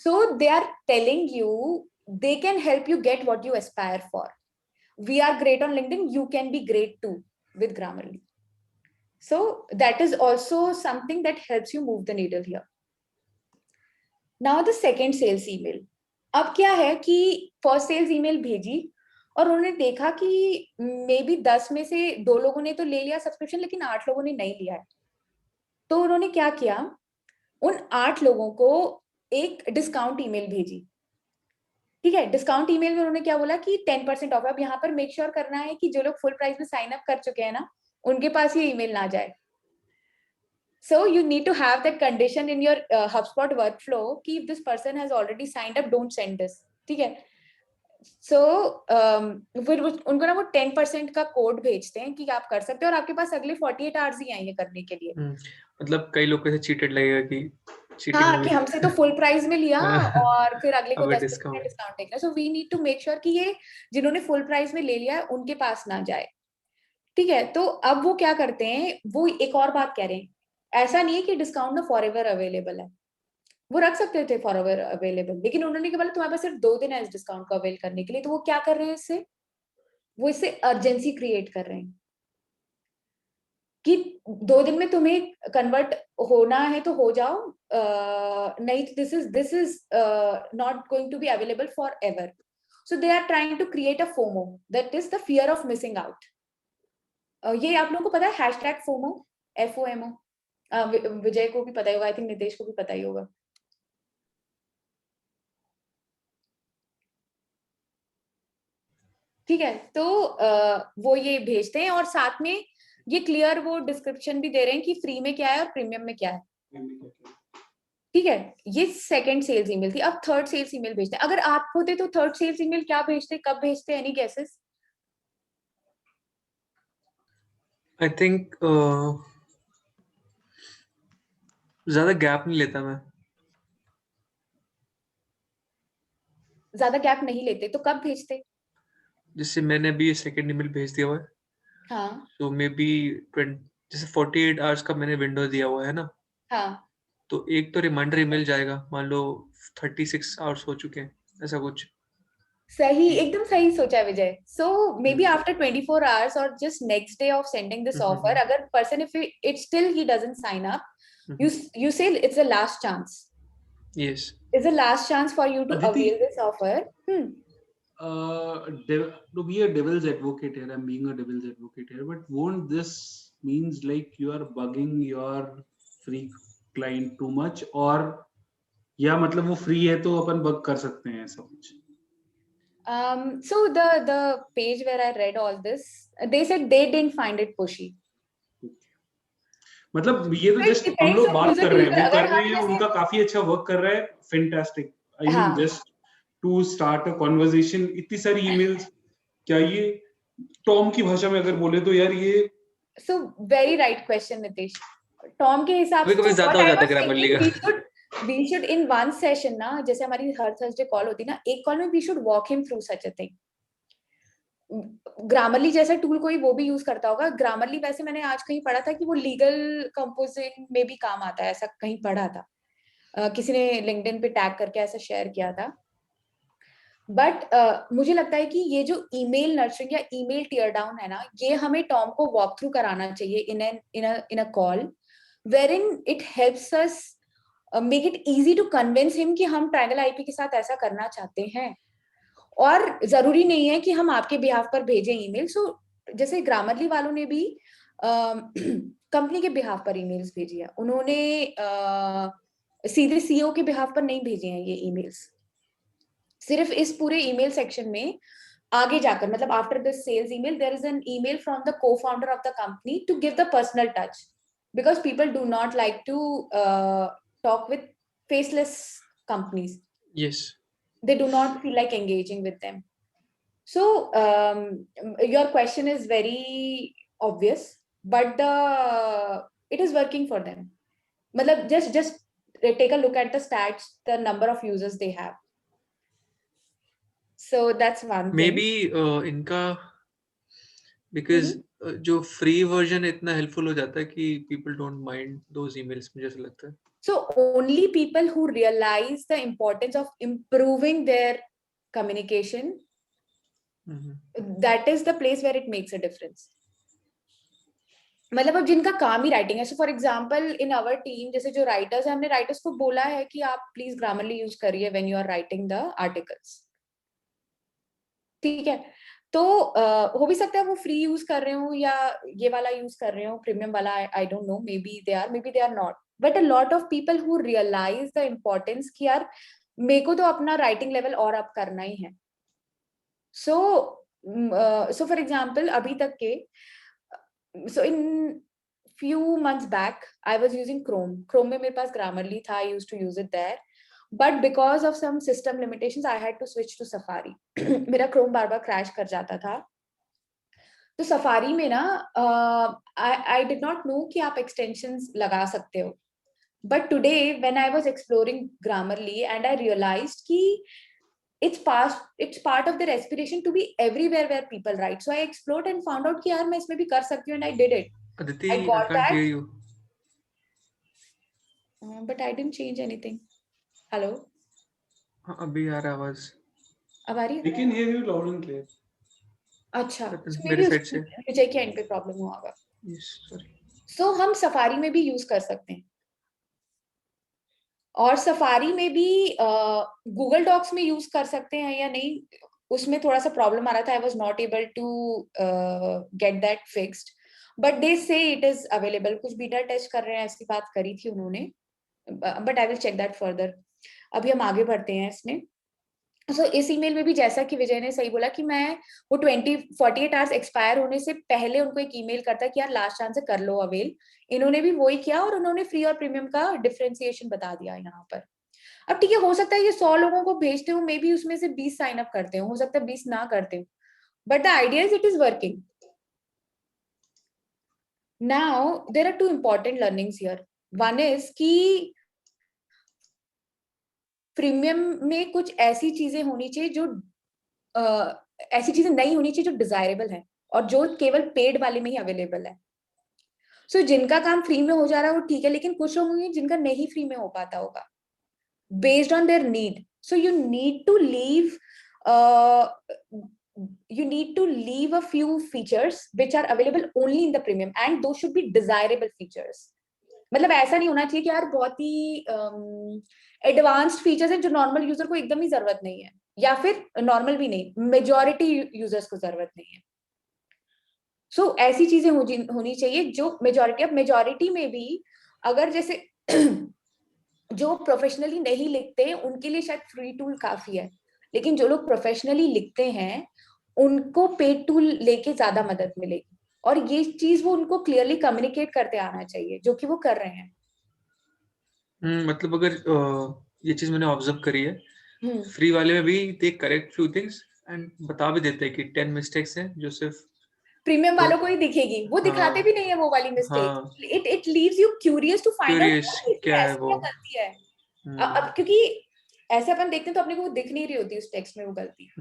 So they are telling you they can help you get what you aspire for. We are great on LinkedIn, you can be great too with Grammarly. So that is also something that helps you move the needle here. Now the second sales email. अब क्या है कि फर्स्ट सेल्स ईमेल भेजी और उन्होंने देखा कि मे बी 10 में से 2 लोगों ने तो ले लिया सब्सक्रिप्शन, लेकिन 8 लोगों ने नहीं लिया है. तो उन्होंने क्या किया, उन 8 लोगों को एक डिस्काउंट ईमेल भेजी, ठीक है. डिस्काउंट ईमेल में उन्होंने क्या बोला कि 10% ऑफ. अब यहाँ पर मेक श्योर करना है कि जो लोग फुल प्राइस में साइन अप कर चुके हैं ना, उनके पास ये ईमेल ना जाए. So you need to have that condition in your HubSpot workflow कि if this person has already signed up, don't send this, ठीक है. So फिर उनको ना वो 10% का कोड भेजते हैं कि आप कर सकते हो, और आपके पास अगले 48 आवर्स ही आएंगे करने के लिए. मतलब कई लोग को चीटेड लगेगा कि हाँ, कि हमसे तो फुल प्राइस में लिया और फिर अगले को 10% डिस्काउंट देना. So we need to make sure कि ये जिन्होंने फुल प्राइस में ले लिया है उनके पास ना जाए, ठीक है. तो अब वो क्या करते हैं, वो एक और बात कह रहे हैं, ऐसा नहीं है कि डिस्काउंट ना फॉर एवर अवेलेबल है. वो रख सकते थे फॉर एवर अवेलेबल, लेकिन उन्होंने क्या बोला तुम्हारे पास सिर्फ 2 दिन है इस डिस्काउंट को अवेल करने के लिए. तो वो क्या कर रहे हैं, इससे वो इससे अर्जेंसी क्रिएट कर रहे हैं कि 2 दिन में तुम्हें कन्वर्ट होना है तो हो जाओ, नहीं this is not going to be available forever. So they are trying to create a FOMO, that is the fear of missing out. ये आप लोगों को पता है हैशटैग फोमो, FOMO. विजय को भी पता ही होगा, आई थिंक नितेश को भी पता ही होगा. ठीक है, तो वो ये भेजते हैं और साथ में ये क्लियर वो डिस्क्रिप्शन भी दे रहे हैं कि फ्री में क्या है और प्रीमियम में क्या है। ठीक है, ये सेकंड सेल्स ईमेल थी। अब थर्ड सेल्स ईमेल भेजते हैं। अगर आप होते तो थर्ड सेल्स ईमेल क्या भेजते, कब भेजते, एनी गेसेस? आई थिंक ज्यादा गैप नहीं लेता मैं। ज्यादा गैप नहीं लेते तो कब भेजते? जैसे मैंने अभी सेकंड ईमेल भेज दिया हुआ है, हाँ तो मे बी 20, जैसे 48 आवर्स का मैंने विंडो दिया हुआ है ना, हाँ, तो एक तो रिमाइंडर ईमेल जाएगा, मान लो 36 आवर्स हो चुके हैं, ऐसा कुछ। सही, एकदम सही सोचा है Vijay. So maybe hmm, after 24 hours or just next day of sending this hmm, offer, अगर person if it still he doesn't sign up, hmm, you say it's the last chance. yes. It's the last chance for you to Aditi, avail this offer. to be a devil's advocate here, I'm being a devil's advocate here, but won't this means like you are bugging your free client too much, or या मतलब वो फ्री है तो अपन बग कर सकते हैं ऐसा कुछ? So the page where I read all this, they said they didn't find it pushy. मतलब ये तो So it जस्ट हम depends लोग on बात user कर to रहे हैं, user. वो कर अगर रहे हम हैं, जैसे उनका काफी अच्छा वर्क कर रहा है, फैंटास्टिक। आई मीन हाँ, just to start a conversation, इतनी सारी ईमेल्स, क्या ये टॉम की भाषा में अगर बोले तो यार ये so very right question Nitesh. Tom के हिसाब कभी से कभी तो ज्यादा what हो I जाता है was ग्रामरली thinking, का। we should in one session ना, जैसे हमारी हर थर्सडे कॉल होती ना, एक कॉल में we should walk him through such a thing. Grammarly जैसा टूल कोई वो भी यूज करता होगा। ग्रामरली वैसे मैंने आज कहीं पढ़ा था कि वो लीगल कंपोजिंग में भी काम आता है, ऐसा कहीं पढ़ा था। किसी ने लिंक्डइन पे टैग करके ऐसा शेयर किया था। बट मुझे लगता है कि ये जो ईमेल नर्चरिंग या ईमेल टीयर डाउन है ना, ये हमें टॉम को वॉक थ्रू कराना चाहिए in a call where in it helps us make it easy to convince him कि हम ट्रायंगल आईपी के साथ ऐसा करना चाहते हैं। और जरूरी नहीं है कि हम आपके बिहाफ पर भेजें ईमेल। सो जैसे ग्रामरली वालों ने भी कंपनी के बिहाफ पर ईमेल्स भेजी है, उन्होंने सीधे सीईओ के बिहाफ पर नहीं भेजे हैं ये ईमेल्स। सिर्फ इस पूरे ईमेल सेक्शन में आगे जाकर, मतलब after this sales email there is an email from the co-founder of the company to give the personal touch, because people do not like to talk with faceless companies. Yes. They do not feel like engaging with them. So your question is very obvious, but it is working for them. मतलब just take a look at the stats, the number of users they have. So that's one मे thing. बी इनका बिकॉज जो फ्री वर्जन इतना हेल्पफुल हो जाता है कि people don't mind those emails, मुझे ऐसा लगता है। So only people who realize the importance of improving their communication, that is the place where it makes a difference. मतलब अब जिनका काम ही राइटिंग है, so for example in our team जैसे जो राइटर्स है, हमने राइटर्स को बोला है कि आप प्लीज ग्रामरली यूज करिए when you are writing the articles. ठीक है, तो हो भी सकता है वो फ्री यूज कर रहे हो या ये वाला यूज कर रहे हो प्रीमियम वाला, I don't know, maybe they are not, but a lot of people who realize the importance कि यार मेरे को तो अपना राइटिंग लेवल और अप करना ही है। सो सो फॉर एग्जाम्पल अभी तक के, so in few months back I was using Chrome में मेरे पास Grammarly था, I used to use it there, but because of some system limitations I had to switch to Safari. मेरा Chrome बार बार क्रैश कर जाता था, तो Safari में ना I did not know कि आप extensions लगा सकते हो, but today when I was exploring Grammarly and I realized कि it's part of the respiration to be everywhere where people write, so I explored and found out कि यार मैं इसमें भी कर सकती हूँ, and I did it. Aditi, I I got can't that, hear you. but I didn't change anything. Hello, हाँ, अभी आ रहा है आवाज। अब आ रही I है? can hear you loud and clear. अच्छा, so मेरे maybe साइड से। विजय के एंड पे प्रॉब्लम हुआ होगा। Yes, sorry. So हम सफारी में भी यूज कर सकते हैं, और सफारी में भी गूगल डॉक्स में यूज कर सकते हैं या नहीं, उसमें थोड़ा सा प्रॉब्लम आ रहा था। I was not able to get that fixed, but they say it is available. कुछ बीटा टेस्ट कर रहे हैं ऐसी बात करी थी उन्होंने, but I will check that further. अभी हम आगे बढ़ते हैं इसमें। सो इस ईमेल में भी जैसा कि विजय ने सही बोला कि मैं वो 48 आवर्स एक्सपायर होने से पहले उनको एक ईमेल करता कि यार लास्ट चांस है, कर लो अवेल। इन्होंने भी वही किया और उन्होंने फ्री और प्रीमियम का डिफरेंशिएशन बता दिया यहाँ पर। अब ठीक है, हो सकता है ये 100 लोगों को भेजते हो, मे बी उसमें से 20 साइन अप करते हो सकता है 20 ना करते हो, but the idea is it is working. Now there are 2 important learnings here. One is कि प्रीमियम में कुछ ऐसी चीजें होनी चाहिए जो ऐसी चीजें नहीं होनी चाहिए जो डिजायरेबल है और जो केवल पेड वाले में ही अवेलेबल है। सो जिनका काम फ्री में हो जा रहा है वो ठीक है, लेकिन कुछ लोग होंगे जिनका नहीं फ्री में हो पाता होगा based on their need. So you need to leave a few features which are available only in the premium, and those should be desirable features. मतलब ऐसा नहीं होना चाहिए कि यार बहुत ही एडवांस्ड फीचर्स हैं जो नॉर्मल यूजर को एकदम ही जरूरत नहीं है, या फिर नॉर्मल भी नहीं, मेजॉरिटी यूजर्स को जरूरत नहीं है। सो ऐसी चीजें होनी चाहिए जो मेजॉरिटी, अब मेजॉरिटी में भी अगर जैसे जो प्रोफेशनली नहीं लिखते उनके लिए शायद फ्री टूल काफी है, लेकिन जो लोग प्रोफेशनली लिखते हैं उनको पेड टूल लेके ज्यादा मदद मिलेगी, और ये चीज वो उनको क्लियरली कम्युनिकेट करते आना चाहिए, जो कि वो कर रहे हैं। मतलब अगर ये चीज मैंने ऑब्जर्व करी है, फ्री वाले में भी दे करेक्ट फ्यू थिंग्स एंड बता भी देते हैं कि 10 मिस्टेक्स हैं जो सिर्फ प्रीमियम वालों को ही दिखेगी, वो दिखाते भी नहीं है वो वाली mistake. It leaves you curious to find out क्या है वो गलती है। अब क्योंकि ऐसे अपन देखते हैं तो अपने को दिख नहीं रही होती उस टेक्स्ट में वो गलती।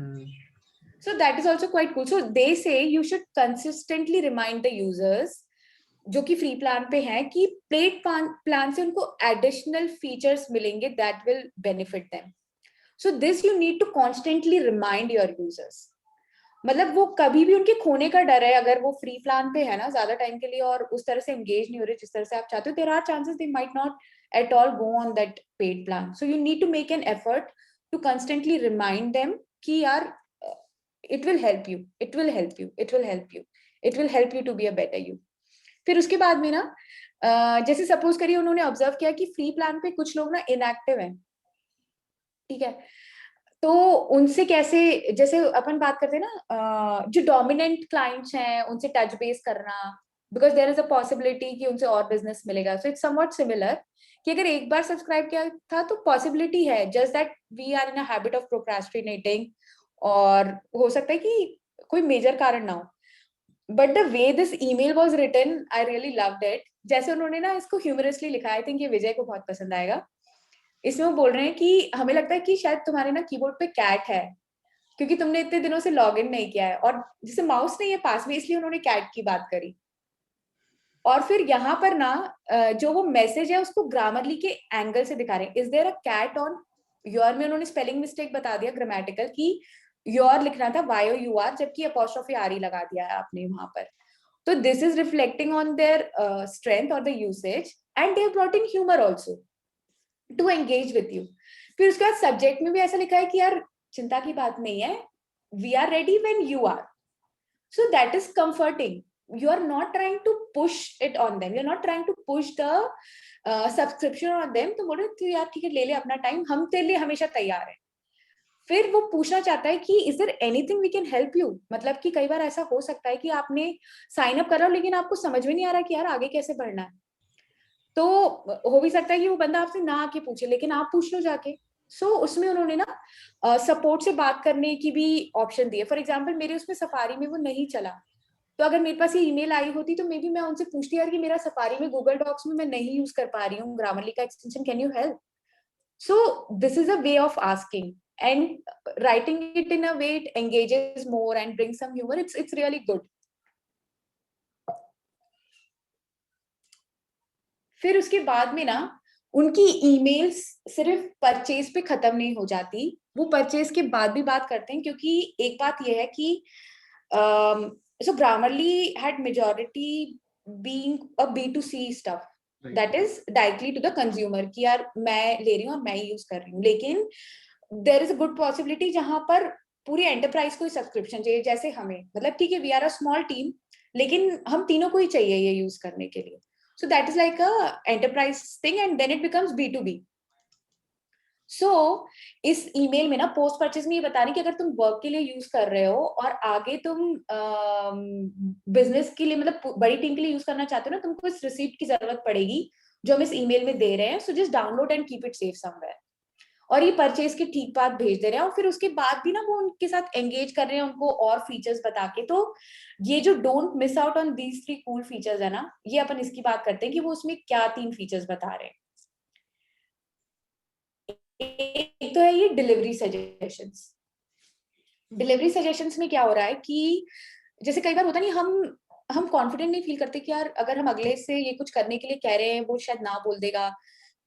So that is also quite cool. So they say you should consistently remind the users जो कि फ्री प्लान पे हैं कि पेड प्लान से उनको एडिशनल फीचर्स मिलेंगे that will benefit them. So this you need to constantly remind your users. मतलब वो कभी भी उनके खोने का डर है अगर वो फ्री प्लान पे है ना ज्यादा टाइम के लिए और उस तरह से एंगेज नहीं हो रहे जिस तरह से आप चाहते हो, there are chances they might not at all go on that paid plan. So you need to make an effort to constantly remind them कि यार it will help you, it will help you, it will help you, it will help you to be a better you. फिर उसके बाद में ना जैसे सपोज करिए उन्होंने ऑब्जर्व किया कि फ्री प्लान पे कुछ लोग ना इनएक्टिव हैं, ठीक है, तो उनसे कैसे, जैसे अपन बात करते हैं ना जो डोमिनेंट क्लाइंट्स हैं उनसे टच बेस करना, because there is a possibility कि उनसे और बिजनेस मिलेगा। सो इट्स समवॉट सिमिलर कि अगर एक बार सब्सक्राइब किया था तो पॉसिबिलिटी है, just that we are in a habit of procrastinating, और हो सकता है कि कोई मेजर कारण ना हो। But the way this email was written I really loved it. जैसे उन्होंने ना इसको ह्यूमरसली लिखा, आई थिंक ये विजय को बहुत पसंद आएगा। इसमें वो बोल रहे हैं कि हमें लगता है कि शायद तुम्हारे ना कीबोर्ड पे कैट है क्योंकि तुमने इतने दिनों से लॉग इन नहीं किया है, और जैसे माउस नहीं है पास में इसलिए उन्होंने कैट की बात करी। और फिर यहाँ पर ना जो वो मैसेज है उसको ग्रामरली के एंगल से दिखा रहे हैं। Is there a cat on your में उन्होंने स्पेलिंग मिस्टेक बता दिया ग्रामेटिकल की, योर लिखना था YOUR जबकि अपोस्ट्रोफी RE लगा दिया है आपने वहां पर। तो this is reflecting on their strength और the usage, and they have brought in humour also to engage with you. फिर उसके बाद सब्जेक्ट में भी ऐसा लिखा है कि यार चिंता की बात नहीं है, we are ready when you are. So that is comforting. You are not trying to push it on them, you're not trying to push the subscription on them। तो बोल रहे तू यार ठीक है ले ले अपना टाइम, हम तेरे लिए हमेशा तैयार हैं। फिर वो पूछना चाहता है कि is there anything we can help you, मतलब कि कई बार ऐसा हो सकता है कि आपने साइन अप करा लेकिन आपको समझ में नहीं आ रहा कि यार आगे कैसे बढ़ना है। तो हो भी सकता है कि वो बंदा आपसे ना आके पूछे लेकिन आप पूछ लो जाके। सो उसमें उन्होंने ना सपोर्ट से बात करने की भी ऑप्शन दी है। फॉर एग्जाम्पल मेरे उसमें सफारी में वो नहीं चला, तो अगर मेरे पास ये ईमेल आई होती तो मे बी मैं उनसे पूछती यार कि मेरा सफारी में गूगल डॉक्स में मैं नहीं यूज कर पा रही हूँ ग्रामरली का extension, can you help. So this is a way of asking, and writing it in a way it engages more and brings some humor. It's really good. फिर उसके बाद में ना उनकी ईमेल्स सिर्फ परचेज पे खत्म नहीं हो जाती, वो परचेज के बाद भी बात करते हैं, क्योंकि एक बात ये है कि so Grammarly had majority being a B2C stuff, that is directly to the consumer कि यार मैं ले रही हूँ और मैं ही यूज कर रही हूँ, लेकिन there is a good possibility जहां पर पूरी एंटरप्राइज को सब्सक्रिप्शन चाहिए, जैसे हमें, मतलब ठीक है we are a small team लेकिन हम तीनों को ही चाहिए ये यूज करने के लिए। So that is like a enterprise thing and then it becomes B2B। सो इस ईमेल में ना पोस्ट परचेज में ये बता रही कि अगर तुम वर्क के लिए यूज कर रहे हो और आगे तुम बिजनेस के लिए मतलब बड़ी टीम के लिए यूज करना चाहते हो ना, तुमको इस रिसीप्ट की जरूरत पड़ेगी जो हम इस ईमेल में दे रहे हैं, so just download and keep it safe somewhere. और ये परचेज के ठीक बाद भेज दे रहे हैं, और फिर उसके बाद भी ना वो उनके साथ एंगेज कर रहे हैं उनको और फीचर्स बता के। तो ये जो don't miss out on these 3 cool features है ना, ये अपन इसकी बात करते हैं कि वो उसमें क्या 3 फीचर्स बता रहे हैं। एक तो है ये डिलीवरी सजेशंस। डिलीवरी सजेशंस में क्या हो रहा है कि जैसे कई बार होता नहीं, हम कॉन्फिडेंट नहीं फील करते कि यार अगर हम अगले से ये कुछ करने के लिए कह रहे हैं वो शायद ना बोल देगा,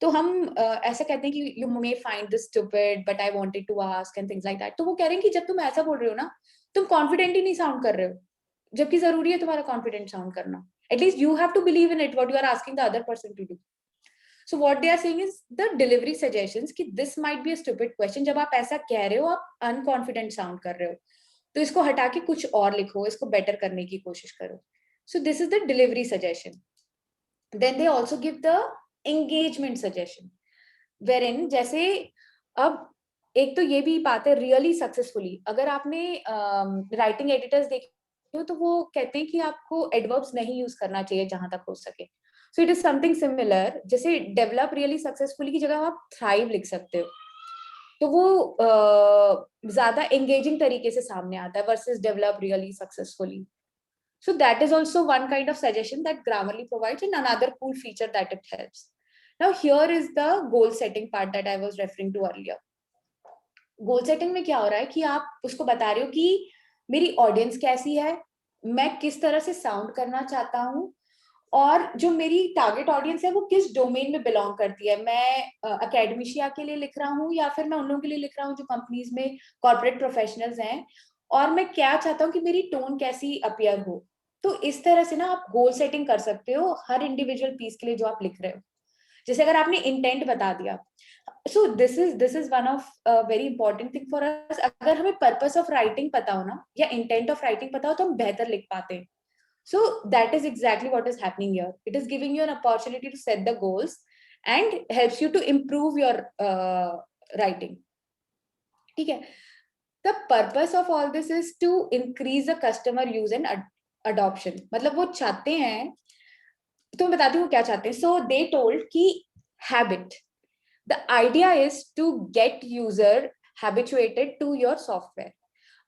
तो हम ऐसा कहते हैं कि you may find this stupid but I wanted to ask and things like that. तो वो कह रहे हैं कि जब तुम ऐसा बोल रहे हो ना, तुम कॉन्फिडेंट ही नहीं साउंड कर रहे हो, जबकि जरूरी है तुम्हारा कॉन्फिडेंट साउंड करना। At least you have to believe in it what you are asking the other person to do. So what they are saying is the delivery suggestions कि this might be a stupid question। जब आप ऐसा कह रहे हो आप unconfident sound कर रहे हो, तो इसको हटा के कुछ और लिखो, इसको बेटर करने की कोशिश करो। So this is the delivery suggestion. Then they also give the engagement suggestion, wherein जैसे अब एक तो ये भी बात है रियली सक्सेसफुली, अगर आपने राइटिंग एडिटर्स देखे हो तो वो कहते हैं कि आपको एडवर्ब्स नहीं यूज करना चाहिए जहां तक हो सके। सो इट इज समथिंग सिमिलर, जैसे डेवलप रियली सक्सेसफुली की जगह आप थ्राइव लिख सकते हो, तो वो ज्यादा एंगेजिंग तरीके से सामने आता है versus develop really successfully. So that is also one kind of suggestion that Grammarly provides, and another cool feature that it helps. Now here is the goal setting part that I was referring to earlier. Goal setting में क्या हो रहा है कि आप उसको बता रहे हो कि मेरी ऑडियंस कैसी है, मैं किस तरह से साउंड करना चाहता हूँ, और जो मेरी टारगेट ऑडियंस है वो किस डोमेन में बिलोंग करती है। मैं अकेडमिशिया के लिए लिख रहा हूँ या फिर मैं उन लोगों के लिए लिख रहा हूँ जो कंपनीज में कॉर्पोरेट प्रोफेशनल्स हैं, और मैं क्या चाहता हूँ कि मेरी टोन कैसी अपीयर हो। तो इस तरह से ना आप गोल सेटिंग कर सकते हो हर इंडिविजुअल पीस के लिए जो आप लिख रहे हो। जैसे अगर आपने इंटेंट बता दिया, so this is one of very important thing for us. अगर हमें पर्पस ऑफ राइटिंग पता हो ना, या इंटेंट ऑफ राइटिंग पता हो, तो हम बेहतर लिख पाते हैं। So that is exactly what is happening here. It is giving you an opportunity to set the goals and helps you to improve your writing. ठीक है? The purpose of all this is to increase the customer use and adoption. मतलब वो चाहते हैं, तो मैं बताती हूँ क्या चाहते हैं. So they told कि habit. The idea is to get user habituated to your software.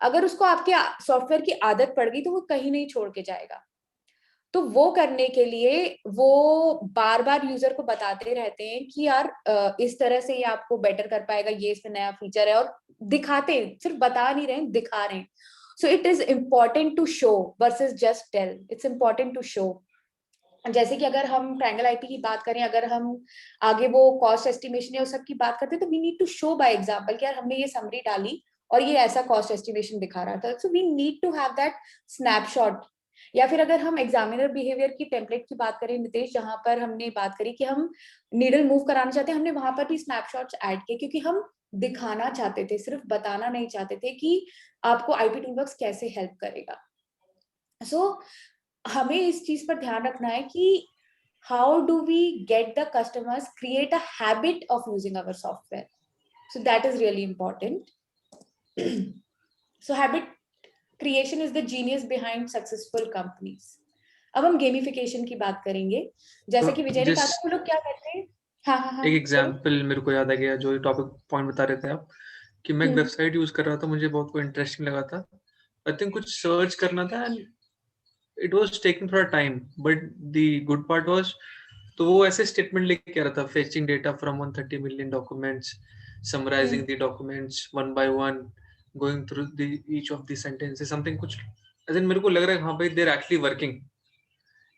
अगर उसको आपके सॉफ्टवेयर की आदत पड़ गई तो वो कहीं नहीं छोड़ के जाएगा। तो वो करने के लिए वो बार बार यूजर को बताते रहते हैं कि यार इस तरह से ये आपको बेटर कर पाएगा, ये इसमें नया फीचर है, और दिखाते हैं, सिर्फ बता नहीं रहे, दिखा रहे हैं। So it is important to show versus just tell. It's important to show. जैसे कि अगर हम ट्रायंगल आईपी की बात करें, अगर हम आगे वो कॉस्ट एस्टिमेशन या उस सब की बात करते हैं, तो we need to show by example कि यार हमने ये समरी डाली और ये ऐसा कॉस्ट एस्टिमेशन दिखा रहा था। So we need to have that snapshot. या फिर अगर हम एग्जामिनर बिहेवियर की टेम्पलेट की बात करें नितेश, जहां पर हमने बात करी कि हम नीडल मूव कराना चाहते हैं, हमने वहां पर भी स्नैपशॉट्स ऐड किए, क्योंकि हम दिखाना चाहते थे, सिर्फ बताना नहीं चाहते थे कि आपको आईपी टूलवर्क्स कैसे हेल्प करेगा। सो हमें इस चीज पर ध्यान रखना है कि how do we get the customers create a habit of using our software. So that is really important. So habit creation is the genius behind successful companies. अब हम गेमिफिकेशन की बात करेंगे, जैसे कि विजय ने कहा था, वो लोग क्या करते हैं। हाँ हाँ हाँ, एक एग्जांपल मेरे को याद आ गया, जो टॉपिक पॉइंट बता रहे थे आप, कि मैं एक वेबसाइट यूज कर रहा था, मुझे बहुत कोई इंटरेस्टिंग लगा था, आई थिंक कुछ सर्च करना था, एंड इट वाज टेकिंग थोड़ा time, but the good part was, तो वो ऐसे स्टेटमेंट लेके आ रहा था, fetching data from 130 million documents, summarising the documents one by one, going through the each of the sentences, something कुछ ऐसे। मेरे को लग रहा है हाँ भाई, दे आर एक्चुअली वर्किंग।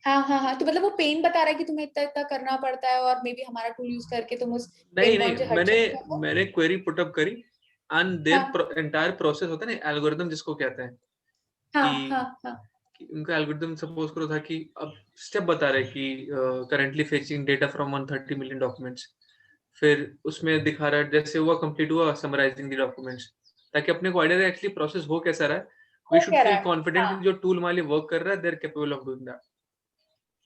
हाँ हाँ हाँ, तो मतलब वो पेन बता रहा है कि तुम्हें इतना इतना करना पड़ता है, और मे बी हमारा टूल यूज करके तुम उस नहीं पेन पॉइंट से नहीं, हट सकते हो। मैंने क्वेरी पुट अप करी, एंड देयर एंटायर प्रोसेस होता है ना, एल्गोरिथम जिसको कहते हैं, हाँ कि हाँ हाँ उनका एल्गोरिथम सपोज करो था कि अब स्टेप बता रहे कि currently fetching data from 130 million documents, फिर उसमें दिखा रहा है जैसे हुआ कंप्लीट हुआ समराइजिंग द डॉक्यूमेंट्स, ताकि अपने को आइडिया एक्चुअली प्रोसेस हो कैसा रहा है, वी वो शुड कह रहा फील है। कॉन्फिडेंट हाँ, कि जो टूल हमारे लिए वर्क कर रहा है, they are capable of doing that.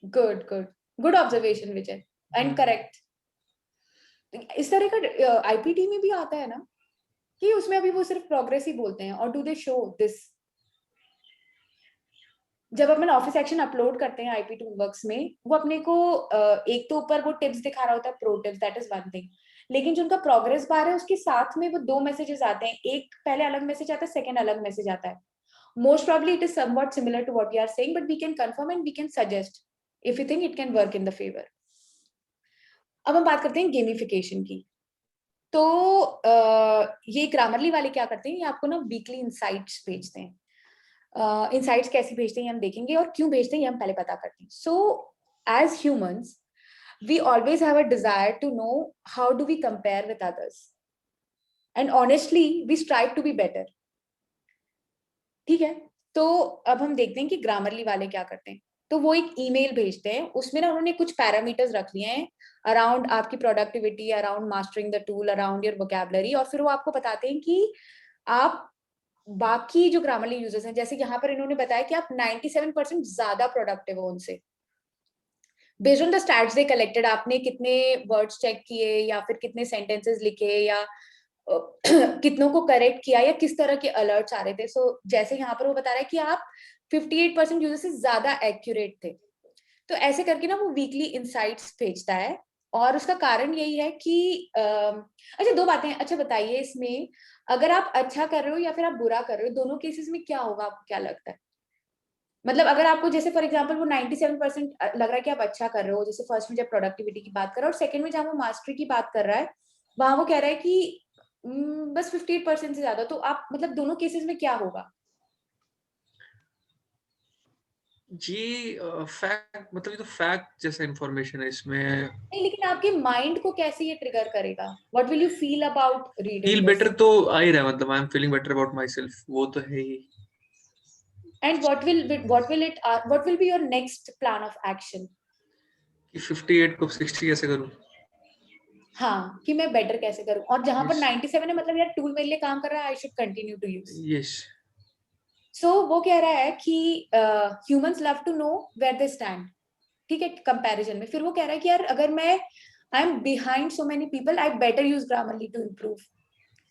Good good good observation Vijay, and correct. इस तरह का आईपीटी में भी आता है ना, कि उसमें अभी वो सिर्फ प्रोग्रेस ही बोलते हैं, और डू दे शो दिस? जब अपन ऑफिस एक्शन अपलोड करते हैं आईपी टूलवर्क्स में, वो अपने को एक तो ऊपर वो टिप्स दिखा रहा होता है, pro tips, that is one thing, लेकिन जो उनका प्रोग्रेस बार है उसके साथ में वो 2 मैसेजेस आते हैं, एक पहले अलग मैसेज आता है, सेकंड अलग मैसेज आता है. Most probably it is somewhat similar to what we are saying, but we can confirm and we can suggest if you think it can work in the favour. अब हम बात करते हैं गेमिफिकेशन की. तो ये ग्रामरली वाले क्या करते हैं, ये आपको ना वीकली इनसाइट्स भेजते हैं. इनसाइट्स कैसे भेजते हैं हम देखेंगे, और क्यों भेजते हैं ये हम पहले पता करते हैं. So as humans we always have a desire to know how do we compare with others, and honestly we strive to be better. ठीक है, तो अब हम देखते हैं कि ग्रामरली वाले क्या करते हैं. तो वो एक ईमेल भेजते हैं, उसमें ना उन्होंने कुछ पैरामीटर्स रख लिए हैं अराउंड आपकी productivity, around mastering the tool, around your vocabulary, और फिर वो आपको बताते हैं कि आप बाकी जो ग्रामरली यूजर्स हैं, जैसे यहाँ पर इन्होंने बताया कि आप 97% ज्यादा प्रोडक्टिव हो उनसे, based on the stats they collected. आपने कितने वर्ड्स चेक किए, या फिर कितने सेंटेंसेस लिखे, या कितनों को करेक्ट किया, या किस तरह के अलर्ट्स आ रहे थे. सो जैसे यहाँ पर वो बता रहा है कि आप 58% यूजर से ज्यादा एक्यूरेट थे. तो ऐसे करके ना वो वीकली इनसाइट्स भेजता है, और उसका कारण यही है कि अच्छा 2 बातें. अच्छा बताइए, इसमें अगर आप अच्छा कर रहे हो या फिर आप बुरा कर रहे हो, दोनों केसेस में क्या होगा, आपको क्या लगता है? मतलब अगर आपको जैसे फॉर एग्जांपल वो 97% लग रहा है कि आप अच्छा कर रहे हो, जैसे फर्स्ट में जब प्रोडक्टिविटी की बात कर रहा है, और सेकंड में जहां वो मास्टरी की बात कर रहा है, वहां वो कह रहा है कि बस 58% से ज्यादा, तो आप मतलब दोनों केसेस में क्या होगा? जी फैक्ट, मतलब ये तो फैक्ट जैसा इंफॉर्मेशन है इसमें. नहीं, लेकिन आपके माइंड को कैसे ये ट्रिगर करेगा? What will you feel about feel reading better this? तो आ ही रहा है, मतलब I am feeling better about my self, वो तो है ही. And what will be your next plan of action? कि 58 को 60 कैसे करूं. हाँ, कि मैं बेटर कैसे करूं, और जहां पर Yes. 97 है, मतलब यार टूल मेरे लिए काम कर रहा है, I should continue to use. Yes. So वो कह रहा है कि humans love to know where they stand. ठीक है, कंपैरिजन में. फिर वो कह रहा है कि यार अगर मैं I am behind so many people, I better use Grammarly to improve.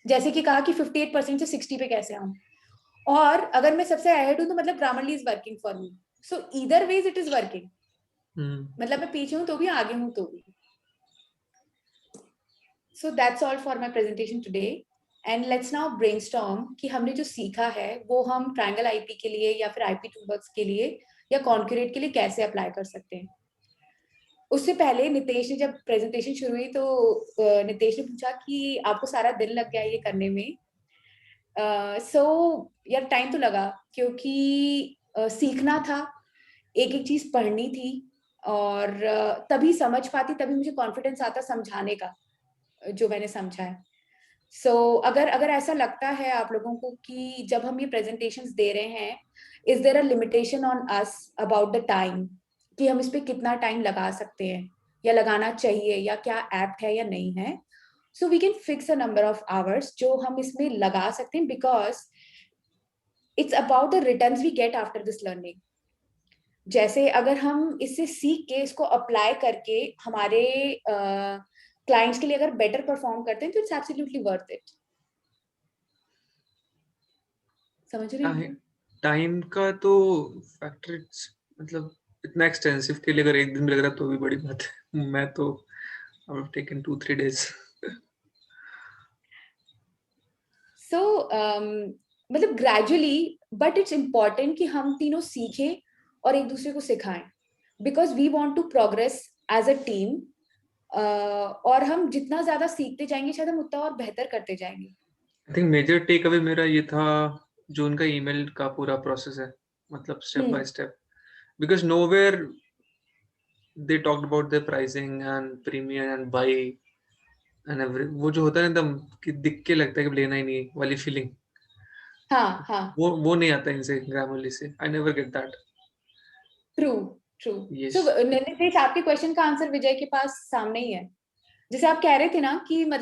जैसे कि कहा कि 58% से 60 पे कैसे आऊं, और अगर मैं सबसे अहेड हूं तो मतलब Grammarly is working for me. So either ways it is working. मतलब मैं पीछे हूं तो भी, आगे हूं तो भी. So that's all for my presentation today. And let's now brainstorm कि हमने जो सीखा है वो हम ट्रायंगल आईपी के लिए, या फिर आईपी टूलवर्क्स के लिए, या कॉन्क्यूरेट के लिए कैसे अप्लाई कर सकते हैं. उससे पहले नितेश ने जब प्रेजेंटेशन शुरू हुई तो नितेश ने पूछा कि आपको सारा दिन लग गया ये करने में. सो यार टाइम तो लगा, क्योंकि सीखना था, एक एक चीज पढ़नी थी, और तभी समझ पाती, तभी मुझे कॉन्फिडेंस आता समझाने का, जो मैंने समझा है. सो अगर ऐसा लगता है आप लोगों को कि जब हम ये प्रेजेंटेशंस दे रहे हैं, is there a limitation on us about the time, कि हम इस पे कितना टाइम लगा सकते हैं, या लगाना चाहिए, या क्या एप्ट है या नहीं है. So we can fix a number of hours जो हम इसमें लगा सकते हैं, because it's about the returns we get after this learning. जैसे अगर हम इससे सीख के इसको अप्लाई करके हमारे क्लाइंट्स के लिए अगर बेटर परफॉर्म करते हैं, तो इट्स एब्सोल्युटली वर्थ इट. समझ रहे हैं? टाइम का तो फैक्टर, मतलब इतना एक्सटेंसिव के लिए अगर एक दिन में लग रहा तो भी बड़ी बात है. मैं तो आई हैव टेकन 2-3 days. सो मतलब ग्रेजुअली, बट इट्स इम्पॉर्टेंट कि हम तीनों सीखें और एक दूसरे को सिखाएं, because we want to progress as a team. और हम जितना ज्यादा सीखते जाएंगे, शायद हम उतना और बेहतर करते जाएंगे. I think major takeaway मेरा ये था, जो उनका ईमेल का पूरा प्रोसेस है, मतलब step by step, because nowhere they talked about the pricing and premium and buy and every, वो जो होता है ना एकदम कि दिख के लगता है कि लेना ही नहीं वाली फीलिंग. हाँ हाँ, वो नहीं आता इनसे, ग्रामरली से. I never get that. True true. Yes. So Nitesh, आपके क्वेश्चन का आंसर विजय के पास सामने ही है. जैसे आप कह रहे थे ना कि मतलब